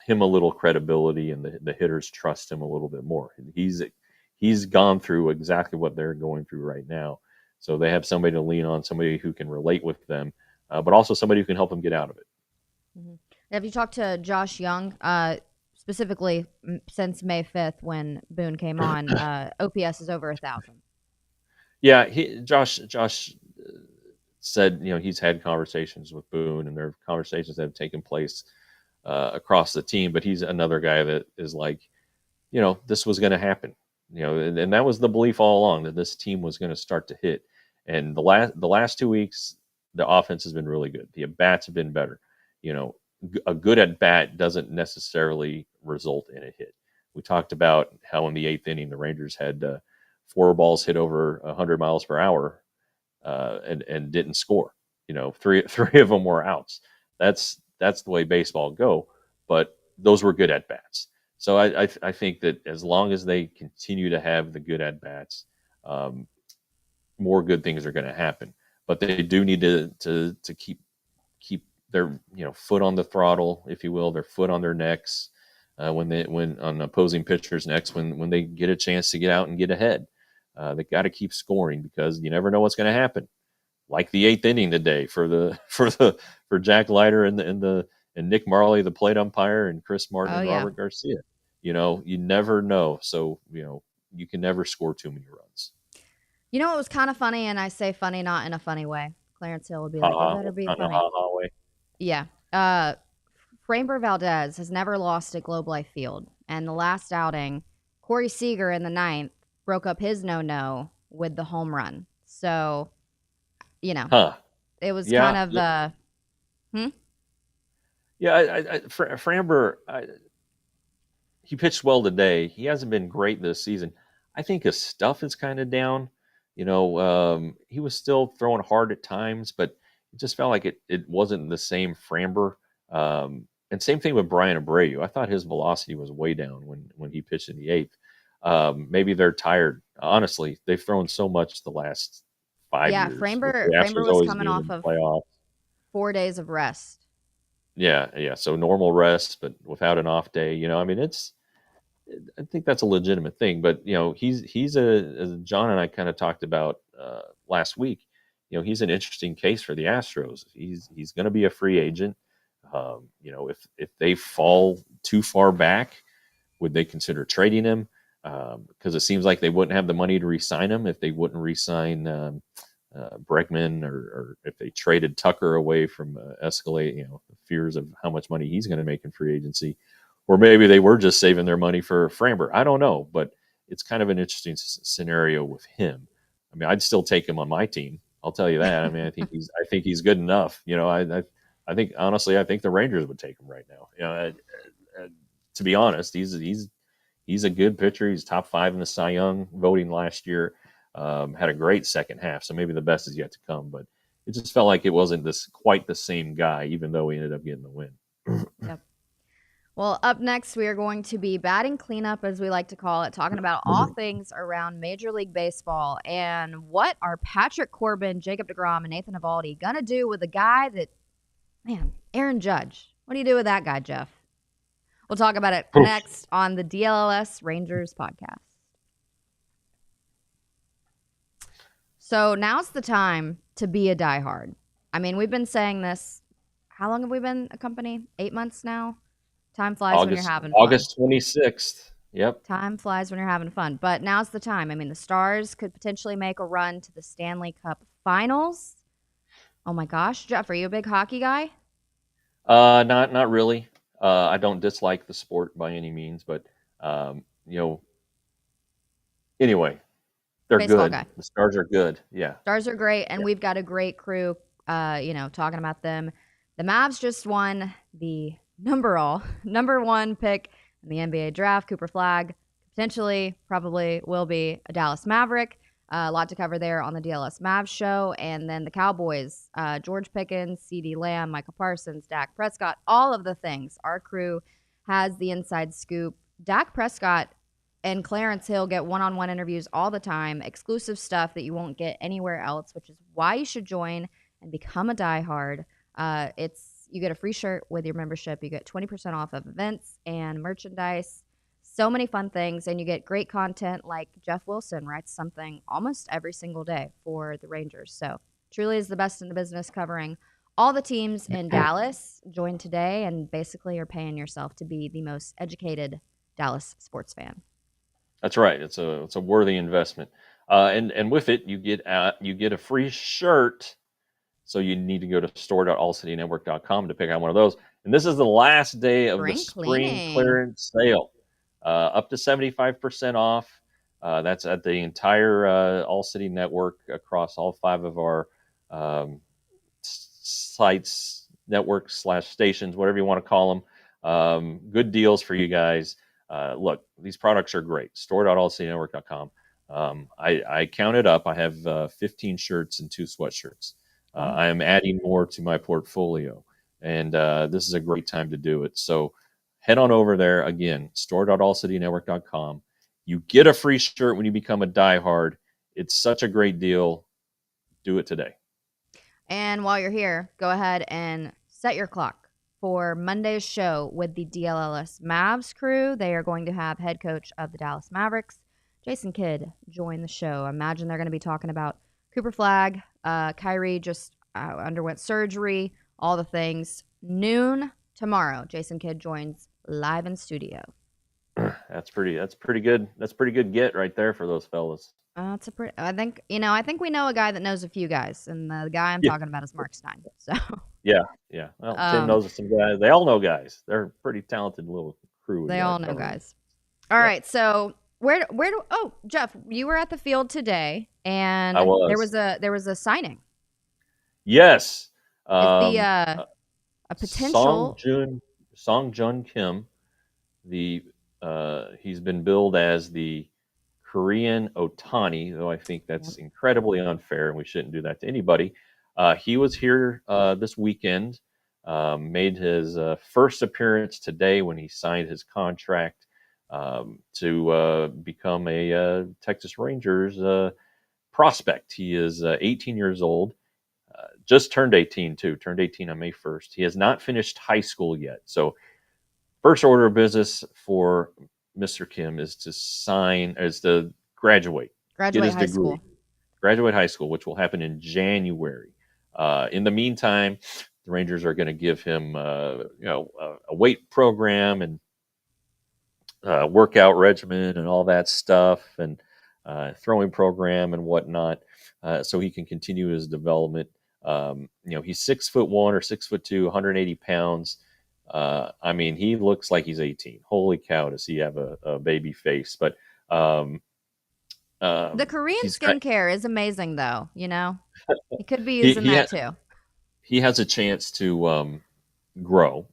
him a little credibility, and the hitters trust him a little bit more. He's gone through exactly what they're going through right now, so they have somebody to lean on, somebody who can relate with them, but also somebody who can help them get out of it. Mm-hmm. Have you talked to Josh Young, specifically since May 5th when Boone came on? OPS is over 1,000. Yeah, Josh said he's had conversations with Boone, and there are conversations that have taken place across the team. But he's another guy that is like, this was going to happen. And that was the belief all along, that this team was going to start to hit. And the last 2 weeks, the offense has been really good. The at bats have been better. A good at bat doesn't necessarily result in a hit. We talked about how in the eighth inning the Rangers had four balls hit over 100 miles per hour and didn't score. Three of them were outs. That's the way baseball go. But those were good at bats. So I think that as long as they continue to have the good at bats, more good things are going to happen. But they do need to keep their foot on the throttle, if you will, their foot on their necks when on opposing pitchers' necks when they get a chance to get out and get ahead. They got to keep scoring because you never know what's going to happen. Like the eighth inning today for Jack Leiter and Nick Marley, the plate umpire, and Chris Martin Oh and yeah. Robert Garcia. You never know. So you can never score too many runs. You know what was kind of funny, and I say funny not in a funny way. Clarence Hill would be Ha like, "It ha, better be kind of funny." ha ha way. Yeah. Uh, Framber Valdez has never lost at Globe Life Field, and the last outing, Corey Seager in the ninth broke up his no with the home run. So Huh. it was kind Yeah. of hmm? Yeah. Framber, he pitched well today. He hasn't been great this season. I think his stuff is kind of down. He was still throwing hard at times, but it just felt like it wasn't the same Framber. And same thing with Brian Abreu. I thought his velocity was way down when he pitched in the eighth. Maybe they're tired. Honestly, they've thrown so much the last 5 Yeah, years, with the Framber Astros was always coming being off in the of playoffs. 4 days of rest. Yeah, yeah. So normal rest, but without an off day. I mean, I think that's a legitimate thing. But he's as John and I kind of talked about last week. He's an interesting case for the Astros. He's going to be a free agent. If they fall too far back, would they consider trading him? Because it seems like they wouldn't have the money to re-sign him if they wouldn't re-sign Bregman, or if they traded Tucker away from Escalade, fears of how much money he's going to make in free agency, or maybe they were just saving their money for Framber. I don't know, but it's kind of an interesting scenario with him. I mean, I'd still take him on my team. I'll tell you that. I mean, I think he's good enough. I think honestly, I think the Rangers would take him right now. to be honest, he's a good pitcher. He's top 5 in the Cy Young voting last year. Had a great second half, so maybe the best is yet to come. But it just felt like it wasn't quite the same guy, even though he ended up getting the win. Yep. Well, up next, we are going to be batting cleanup, as we like to call it, talking about all things around Major League Baseball and what are Patrick Corbin, Jacob deGrom, and Nathan Eovaldi going to do with a guy that, man, Aaron Judge. What do you do with that guy, Jeff? We'll talk about it next on the DLLS Rangers podcast. So now's the time to be a diehard. I mean, we've been saying this. How long have we been a company? 8 months now? Time flies when you're having fun. August 26th. Yep. Time flies when you're having fun. But now's the time. I mean, the Stars could potentially make a run to the Stanley Cup Finals. Oh my gosh, Jeff, are you a big hockey guy? Not really. I don't dislike the sport by any means, but anyway, they're Baseball good. guy. The Stars are good. Yeah. Stars are great, and we've got a great crew, talking about them. The Mavs just won the number one pick in the NBA draft. Cooper Flagg potentially, probably will be a Dallas Maverick. A lot to cover there on the DLS Mavs show. And then the Cowboys, George Pickens, CeeDee Lamb, Michael Parsons, Dak Prescott, all of the things. Our crew has the inside scoop. Dak Prescott and Clarence Hill get one-on-one interviews all the time, exclusive stuff that you won't get anywhere else, which is why you should join and become a diehard. You get a free shirt with your membership. You get 20% off of events and merchandise. So many fun things, and you get great content like Jeff Wilson writes something almost every single day for the Rangers. So truly is the best in the business, covering all the teams in Dallas. Join today and basically you're paying yourself to be the most educated Dallas sports fan. That's right. It's a worthy investment, and with it you get a free shirt. So you need to go to store.allcitynetwork.com to pick out one of those. And this is the last day of the spring clearance sale. Up to 75% off. That's at the entire All City network across all 5 of our sites, networks / stations, whatever you want to call them. Good deals for you guys. Look, these products are great. Store.allcitynetwork.com. I counted up. I have 15 shirts and 2 sweatshirts. I am adding more to my portfolio, and this is a great time to do it. So head on over there. Again, store.allcitynetwork.com. You get a free shirt when you become a diehard. It's such a great deal. Do it today. And while you're here, go ahead and set your clock for Monday's show with the DLLS Mavs crew. They are going to have head coach of the Dallas Mavericks, Jason Kidd, join the show. I imagine they're going to be talking about Cooper Flagg. Kyrie just underwent surgery, all the things. Noon tomorrow, Jason Kidd joins live in studio. That's pretty good. That's pretty good get right there for those fellas. I think we know a guy that knows a few guys, and the guy I'm talking about is Mark Stein. So yeah. Well, Tim knows some guys. They all know guys. They're a pretty talented little crew. They all know guys. All right, so where do Jeff, you were at the field today, and there was a signing. Yes. A potential Song Jun Kim. He's been billed as the Korean Otani, though I think that's incredibly unfair, and we shouldn't do that to anybody. He was here this weekend, made his first appearance today when he signed his contract to become a Texas Rangers prospect. He is 18 years old. Just turned 18 too. Turned 18 on May 1st. He has not finished high school yet. So first order of business for Mr. Kim is to graduate. Get his high degree. School. Graduate high school, which will happen in January. In the meantime, the Rangers are going to give him a weight program and workout regimen and all that stuff, and throwing program and whatnot, so he can continue his development. He's 6'1" or 6'2", 180 pounds. I mean, he looks like he's 18. Holy cow, does he have a baby face? But the Korean skincare is amazing, though. He could be using that too. He has a chance to grow,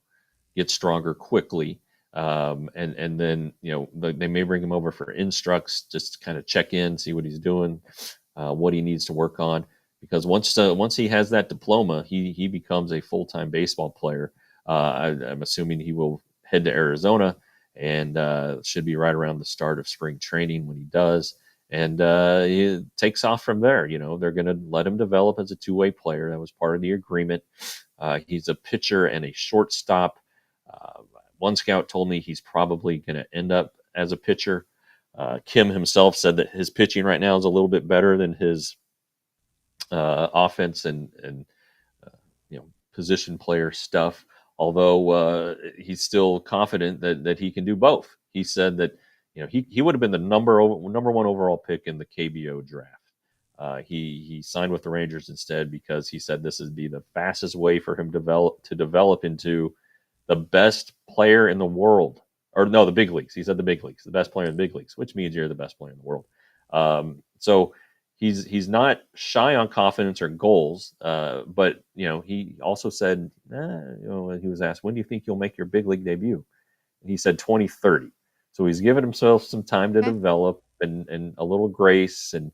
get stronger quickly. And then they may bring him over for instructs, just to kind of check in, see what he's doing, what he needs to work on. Because once he has that diploma, he becomes a full-time baseball player. I'm assuming he will head to Arizona, and should be right around the start of spring training when he does. And he takes off from there. They're going to let him develop as a two-way player. That was part of the agreement. He's a pitcher and a shortstop. One scout told me he's probably going to end up as a pitcher. Kim himself said that his pitching right now is a little bit better than his offense and position player stuff. Although he's still confident that he can do both. He said that he would have been the number one overall pick in the KBO draft. He signed with the Rangers instead because he said this would be the fastest way for him to develop into the best player in the world. Or no, the big leagues. He said the big leagues, the best player in the big leagues, which means you're the best player in the world. So he's not shy on confidence or goals, but he also said, he was asked, when do you think you'll make your big league debut? And he said 2030. So he's given himself some time to Okay. develop and a little grace and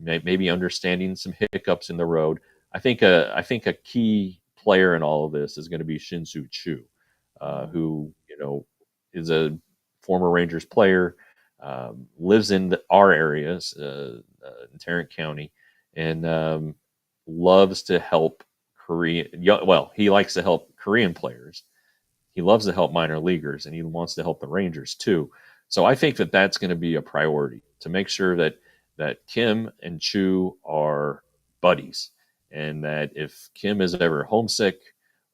maybe understanding some hiccups in the road. I think a key player in all of this is going to be Shin-Soo Choo, who is a former Rangers player, lives in our areas in Tarrant County, and loves to help Korean. Well, he likes to help Korean players. He loves to help minor leaguers, and he wants to help the Rangers too. So I think that that's going to be a priority to make sure that Kim and Chu are buddies, and that if Kim is ever homesick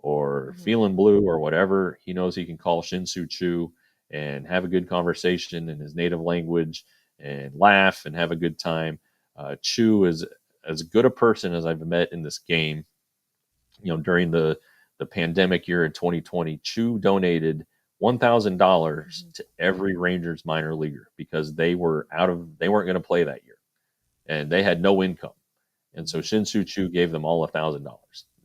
or feeling blue or whatever, he knows he can call Shin-Soo Chu and have a good conversation in his native language and laugh and have a good time. Chu is as good a person as I've met in this game. During the pandemic year in 2020, Chu donated $1,000 to every Rangers minor leaguer because they weren't going to play that year, and they had no income. And so Shin-Soo Choo gave them all $1,000.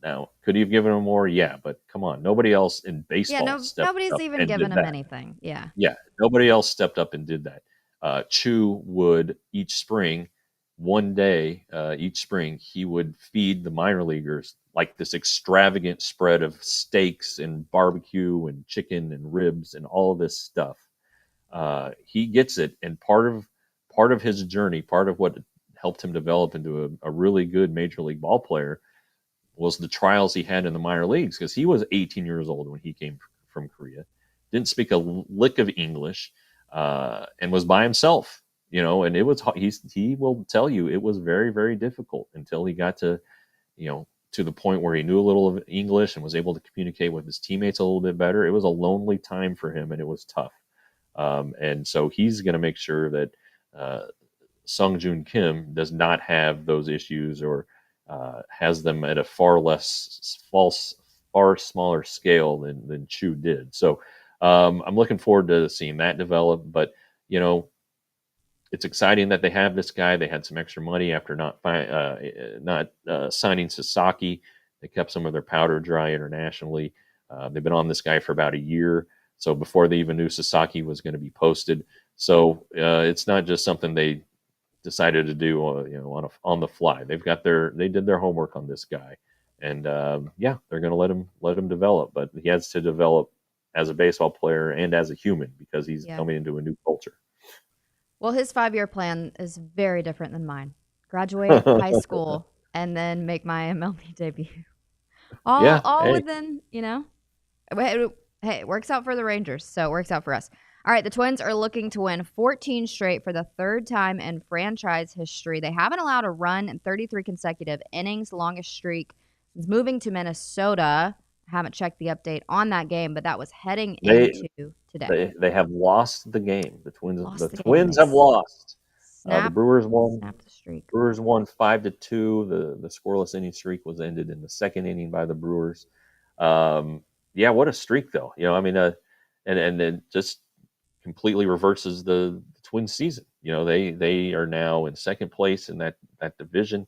Now, could he have given them more? Yeah, but come on, nobody else in Yeah, baseball stepped nobody's up even and given did him that. anything. Yeah. Yeah, nobody else stepped up and did that. Chu would each spring, one day each spring, he would feed the minor leaguers like this extravagant spread of steaks and barbecue and chicken and ribs and all of this stuff. He gets it, and part of his journey, part of what helped him develop into a really good major league ball player was the trials he had in the minor leagues, because he was 18 years old when he came from Korea, didn't speak a lick of English, and was by himself. And it was he will tell you it was very, very difficult until he got to the point where he knew a little of English and was able to communicate with his teammates a little bit better. It was a lonely time for him, and it was tough. And so he's going to make sure that Sung Joon Kim does not have those issues, or has them at a far smaller scale than Chu did. So I'm looking forward to seeing that develop. But it's exciting that they have this guy. They had some extra money after not signing Sasaki. They kept some of their powder dry internationally. They've been on this guy for about a year, so before they even knew Sasaki was going to be posted. So it's not just something they decided to do on the fly. They did their homework on this guy, and yeah, they're going to let him develop. But he has to develop as a baseball player and as a human, because he's Yeah. coming into a new culture. Well, his 5-year plan is very different than mine. Graduate high school and then make my MLB debut. All Yeah, all hey, within, hey, it works out for the Rangers, so it works out for us. All right, the Twins are looking to win 14 straight for the third time in franchise history. They haven't allowed a run in 33 consecutive innings, longest streak since moving to Minnesota. I haven't checked the update on that game, but that was heading they into today. they have lost the game. The Lost the game. Twins have lost. The Snap Brewers won. snap the streak. Brewers won 5-2. The scoreless inning streak was ended in the second inning by the Brewers. Yeah, what a streak though. I mean, and it just completely reverses the Twins season. They are now in second place in that division.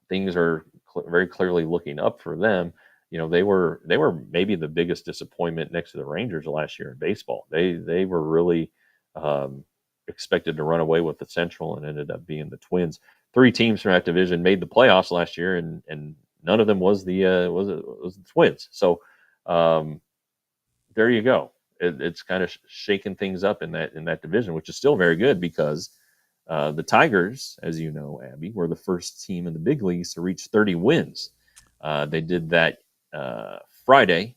Things are very clearly looking up for them. they were maybe the biggest disappointment next to the Rangers last year in baseball. They were really um, expected to run away with the Central and ended up being the Twins. Three teams from that division made the playoffs last year, and none of them was the Twins. So um, there you go. It's kind of shaking things up in that division, which is still very good because the Tigers, as you know, Abby, were the first team in the big leagues to reach 30 wins. They did that Friday,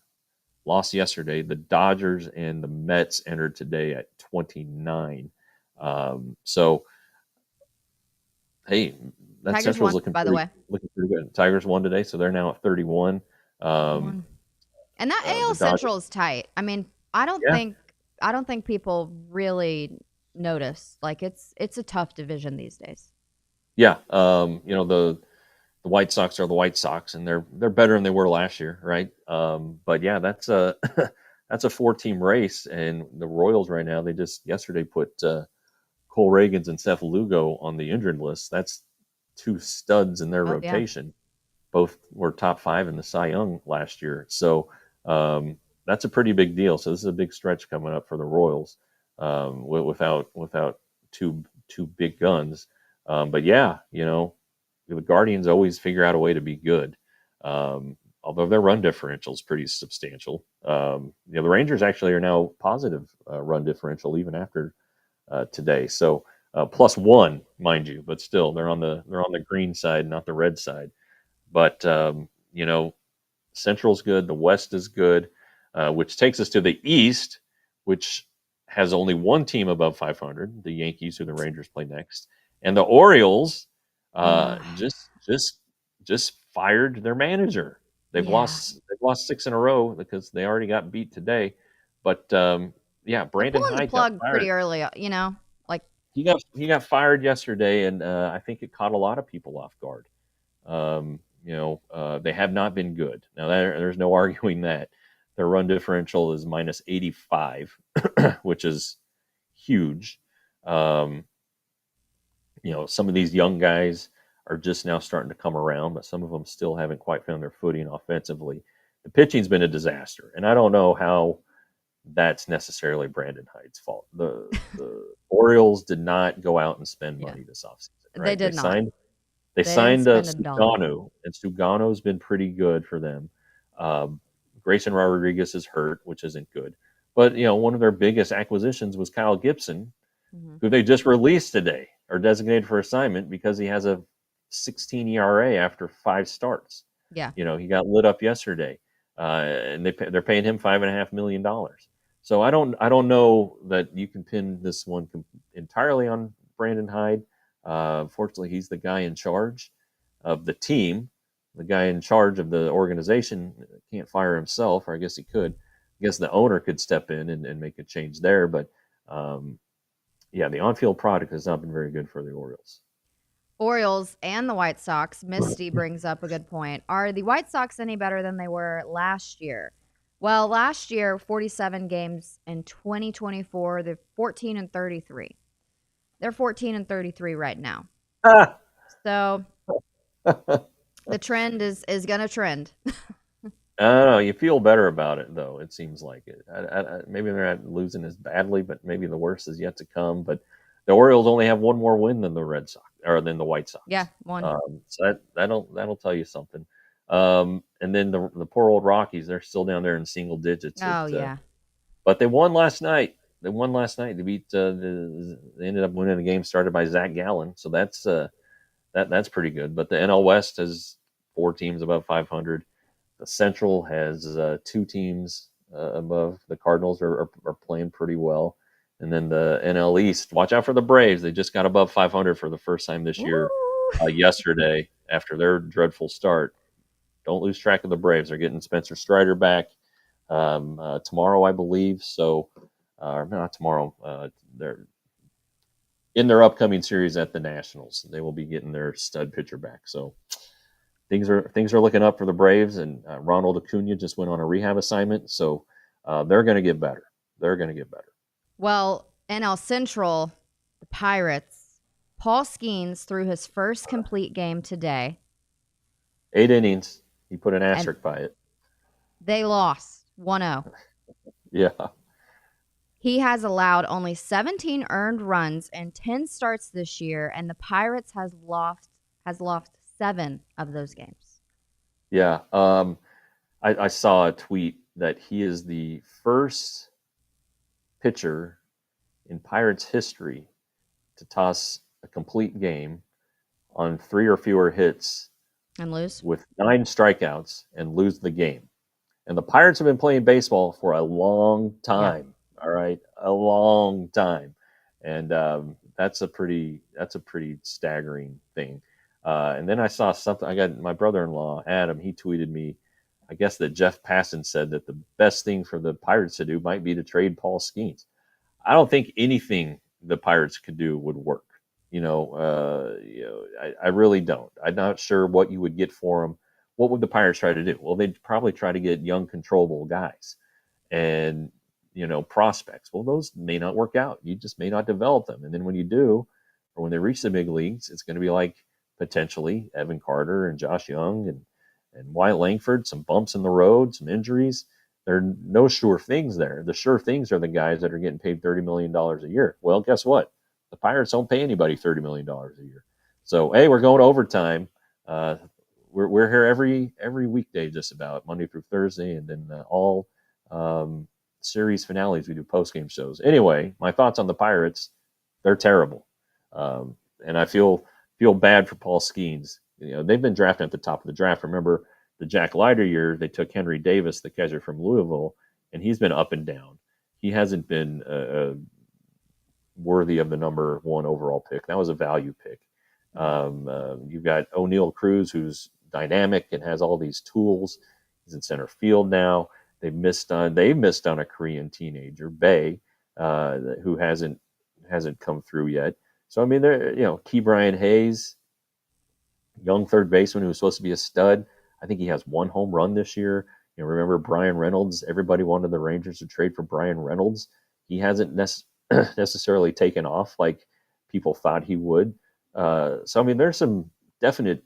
lost yesterday. The Dodgers and the Mets entered today at 29. So, hey, that Tigers Central's won, by the way. looking pretty good. Tigers won today, so they're now at 31. Um, 31. And that AL the Dodgers, Central is tight. I mean, I don't yeah, think I don't think people really notice. Like it's a tough division these days. yeah. The White Sox are the White Sox, and they're better than they were last year, right? But yeah, that's a that's a four-team race, and the Royals right now they just yesterday put Cole Reagans and Seth Lugo on the injured list. That's two studs in their Oh yeah. rotation. Both were top five in the Cy Young last year, so um, that's a pretty big deal. So this is a big stretch coming up for the Royals without two big guns. But yeah, the Guardians always figure out a way to be good. Although their run differential is pretty substantial. The Rangers actually are now positive run differential even after today. So +1, mind you, but still they're on the green side, not the red side. But Central's good, the West is good, which takes us to the East, which has only one team above 500, the Yankees, who the Rangers play next, and the Orioles Uh, just fired their manager. They've yeah. lost six in a row because they already got beat today. But yeah, They're Brandon pulling the Hyde got plug fired. pretty early, like He got fired yesterday, and I think it caught a lot of people off guard. They have not been good. Now, there's no arguing that. Their run differential is -85, which is huge. Um, some of these young guys are just now starting to come around, but some of them still haven't quite found their footing offensively. The pitching's been a disaster, and I don't know how that's necessarily Brandon Hyde's fault. The Orioles did not go out and spend yeah. money this offseason, They right? They did not. signed they They didn't signed spend a dollar. Sugano, and Sugano's been pretty good for them. Um, Grayson Rodriguez is hurt, which isn't good. But one of their biggest acquisitions was Kyle Gibson, Hmm. who they just released today or designated for assignment because he has a 16 ERA after five starts. Yeah. He got lit up yesterday, and they're paying him $5.5 million. So I don't know that you can pin this one entirely on Brandon Hyde. Fortunately, he's the guy in charge of the team. The guy in charge of the organization can't fire himself, or I guess he could. I guess the owner could step in and make a change there, but um, yeah, the on-field product has not been very good for the Orioles. Orioles and the White Sox. Misty brings up a good point. Are the White Sox any better than they were last year? Well, last year, 47 games in 2024, they're 14 and 33. They're 14 and 33 right now. Ah! So the trend is going to trend. I don't know. You feel better about it, though. It seems like it. Maybe they're not losing as badly, but maybe the worst is yet to come. But the Orioles only have one more win than the Red Sox or than the White Yeah, Sox. one. So that'll tell you something. And then the poor old Rockies, they're still down there in single digits. Oh, yeah. But they won last night. They won last night. They beat. They ended up winning the game started by Zach Gallen. So that's pretty good. But the NL West has four teams above 500. The Central has two teams above. The Cardinals are playing pretty well. And then the NL East, watch out for the Braves. They just got above 500 for the first time this year Woo! yesterday after their dreadful start. Don't lose track of the Braves. They're getting Spencer Strider back tomorrow, I believe. So, not tomorrow. They're in their upcoming series at the Nationals. They will be getting their stud pitcher back. So things are looking up for the Braves, and Ronald Acuna just went on a rehab assignment, so they're going to get better. They're going to get better. Well, NL Central, the Pirates. Paul Skeens threw his first complete game today. 8 innings. He put an And asterisk by it. They lost 1-0. Yeah. He has allowed only 17 earned runs in 10 starts this year, and the Pirates has lost 7 of those games. Yeah. I saw a tweet that he is the first pitcher in Pirates history to toss a complete game on 3 or fewer hits And lose? with 9 strikeouts and lose the game. And the Pirates have been playing baseball for a long Yeah. time. All right, a long time, and that's a pretty staggering thing. And then I saw something. I got my brother-in-law Adam. He tweeted me. I guess that Jeff Passan said that the best thing for the Pirates to do might be to trade Paul Skeens. I don't think anything the Pirates could do would work. I really don't. I'm not sure what you would get for him. What would the Pirates try to do? Well, they'd probably try to get young, controllable guys and prospects. Well, those may not work out. You just may not develop them. And then when you do, or when they reach the big leagues, it's going to be like potentially Evan Carter and Josh Young and Wyatt Langford. Some bumps in the road, some injuries. There are no sure things there. The sure things are the guys that are getting paid $30 million a year. Well, guess what? The Pirates don't pay anybody $30 million a year. So, hey, we're going to overtime. Uh, we're here every weekday, just about Monday through Thursday, and then all series finales we do post game shows. Anyway, my thoughts on the Pirates: they're terrible, and I feel bad for Paul Skeens. They've been drafting at the top of the draft. Remember the Jack Leiter year? They took Henry Davis, the catcher from Louisville, and he's been up and down. He hasn't been worthy of the number 1 overall pick. That was a value pick. You've got O'Neal Cruz, who's dynamic and has all these tools. He's in center field now. They missed on a Korean teenager, Bay, who hasn't come through yet. So I mean, Key Brian Hayes, young third baseman who was supposed to be a stud. I think he has 1 home run this year. Remember Brian Reynolds? Everybody wanted the Rangers to trade for Brian Reynolds. He hasn't necessarily taken off like people thought he would. So I mean, there's some definite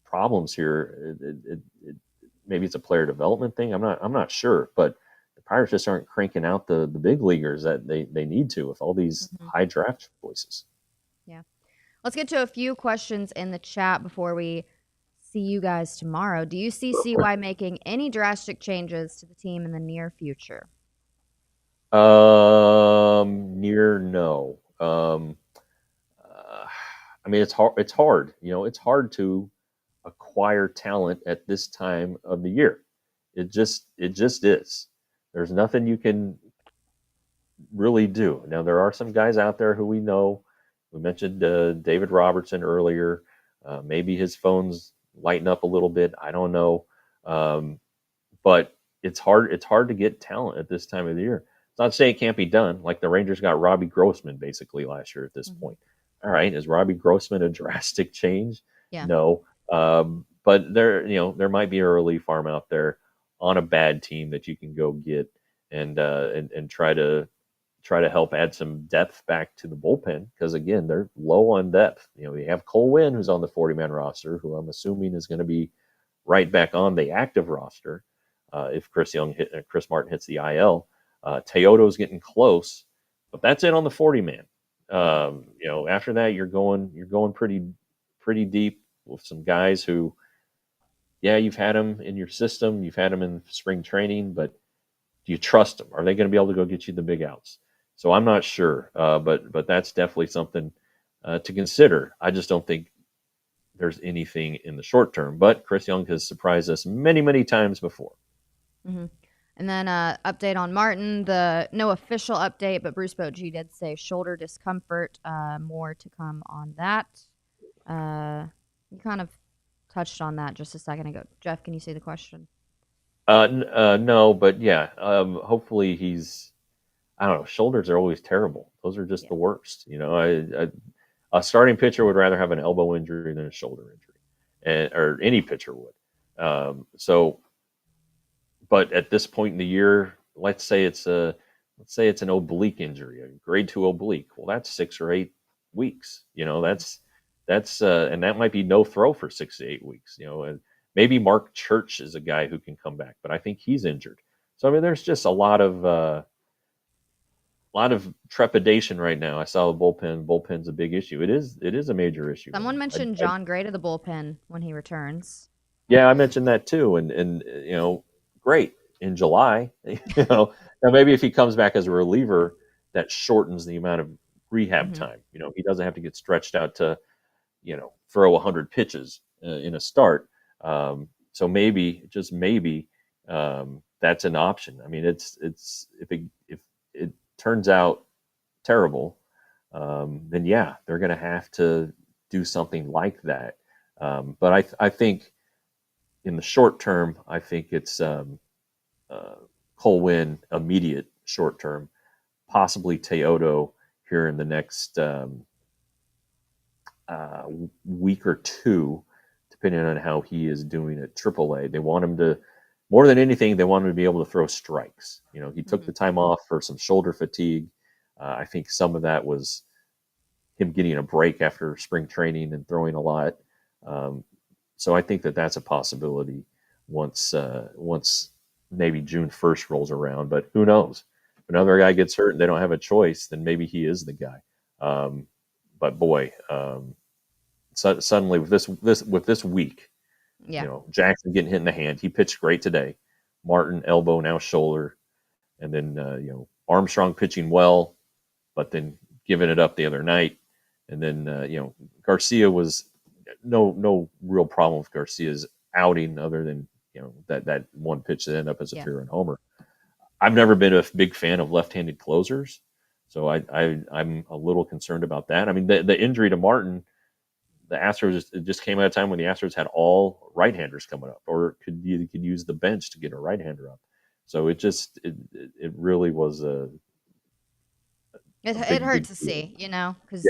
problems here. Maybe it's a player development thing. I'm not sure, but the Pirates just aren't cranking out the big leaguers that they need to with all these Mhm. high draft choices. Yeah. Let's get to a few questions in the chat before we see you guys tomorrow. Do you see CY making any drastic changes to the team in the near future? Near no. Uh, I mean, it's hard. It's hard. It's hard to acquire talent at this time of the year. It just is. There's nothing you can really do. Now there are some guys out there who we know. We mentioned David Robertson earlier. Maybe his phone's lighting up a little bit. I don't know, but it's hard. It's hard to get talent at this time of the year. It's not saying it can't be done. Like the Rangers got Robbie Grossman basically last year at this Mhm. point. All right, is Robbie Grossman a drastic change? Yeah. No, but there might be a relief arm out there on a bad team that you can go get and try to help add some depth back to the bullpen because again they're low on depth. We have Cole Winn who's on the 40-man roster, who I'm assuming is going to be right back on the active roster if Chris Martin hits the IL. Teodo's getting close, but that's it on the 40-man. After that you're going pretty deep with some guys who, yeah, you've had them in your system, you've had them in spring training, but do you trust them? Are they going to be able to go get you the big outs? So I'm not sure, but that's definitely something to consider. I just don't think there's anything in the short term. But Chris Young has surprised us many, many times before. Mm-hmm. And then update on Martin. No official update, but Bruce Bochy did say shoulder discomfort. More to come on that. You kind of touched on that just a second ago. Jeff, can you see the question? No, but yeah, hopefully he's. I don't know. Shoulders are always terrible. Those are just Yeah. the worst. A starting pitcher would rather have an elbow injury than a shoulder injury, or any pitcher would. So but at this point in the year, let's say it's an oblique injury, a grade 2 oblique. Well, that's 6 or 8 weeks. That's and that might be no throw for 6 to 8 weeks. And Maybe Mark Church is a guy who can come back, but I think he's injured. So I mean, there's just a lot of trepidation right now. I saw the bullpen. Bullpen's a big issue. It is a major issue. Someone mentioned John Gray to the bullpen when he returns. Yeah, I mentioned that too, and great in July. Now maybe if he comes back as a reliever, that shortens the amount of rehab time. He doesn't have to get stretched out to throw 100 pitches in a start. So maybe, just maybe, that's an option. I mean, it's if it turns out terrible, then yeah, they're going to have to do something like that. But I think in the short term, I think it's Cole Winn immediate short term, possibly Teodo here in the next week or two, depending on how he is doing at AAA. They want him to, more than anything, they want him to be able to throw strikes. He took the time off for some shoulder fatigue. I think some of that was him getting a break after spring training and throwing a lot. So I think that that's a possibility once maybe June 1st rolls around. But who knows? If another guy gets hurt and they don't have a choice, then maybe he is the guy. But boy, suddenly with this week, Jackson getting hit in the hand. He pitched great today. Martin elbow, now shoulder, and then Armstrong pitching well, but then giving it up the other night. And then Garcia was no real problem with Garcia's outing other than that one pitch that ended up as a 3-run homer. I've never been a big fan of left-handed closers, so I'm a little concerned about that. I mean, the injury to Martin, the Astros just came at a time when the Astros had all right-handers coming up, or could use the bench to get a right-hander up. So it really was it hurts to see, because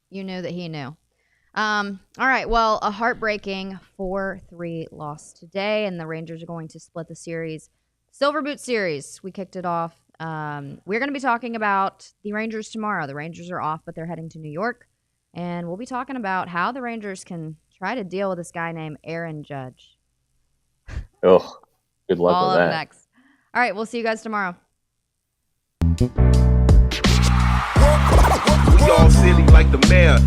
you knew that he knew. All right, well, a heartbreaking 4-3 loss today, and the Rangers are going to split the series. Silver Boot Series, we kicked it off. We're going to be talking about the Rangers tomorrow. The Rangers are off, but they're heading to New York, and we'll be talking about how the Rangers can try to deal with this guy named Aaron Judge. Oh, good luck all with that. All up next. All right, we'll see you guys tomorrow. We all silly like the mayor.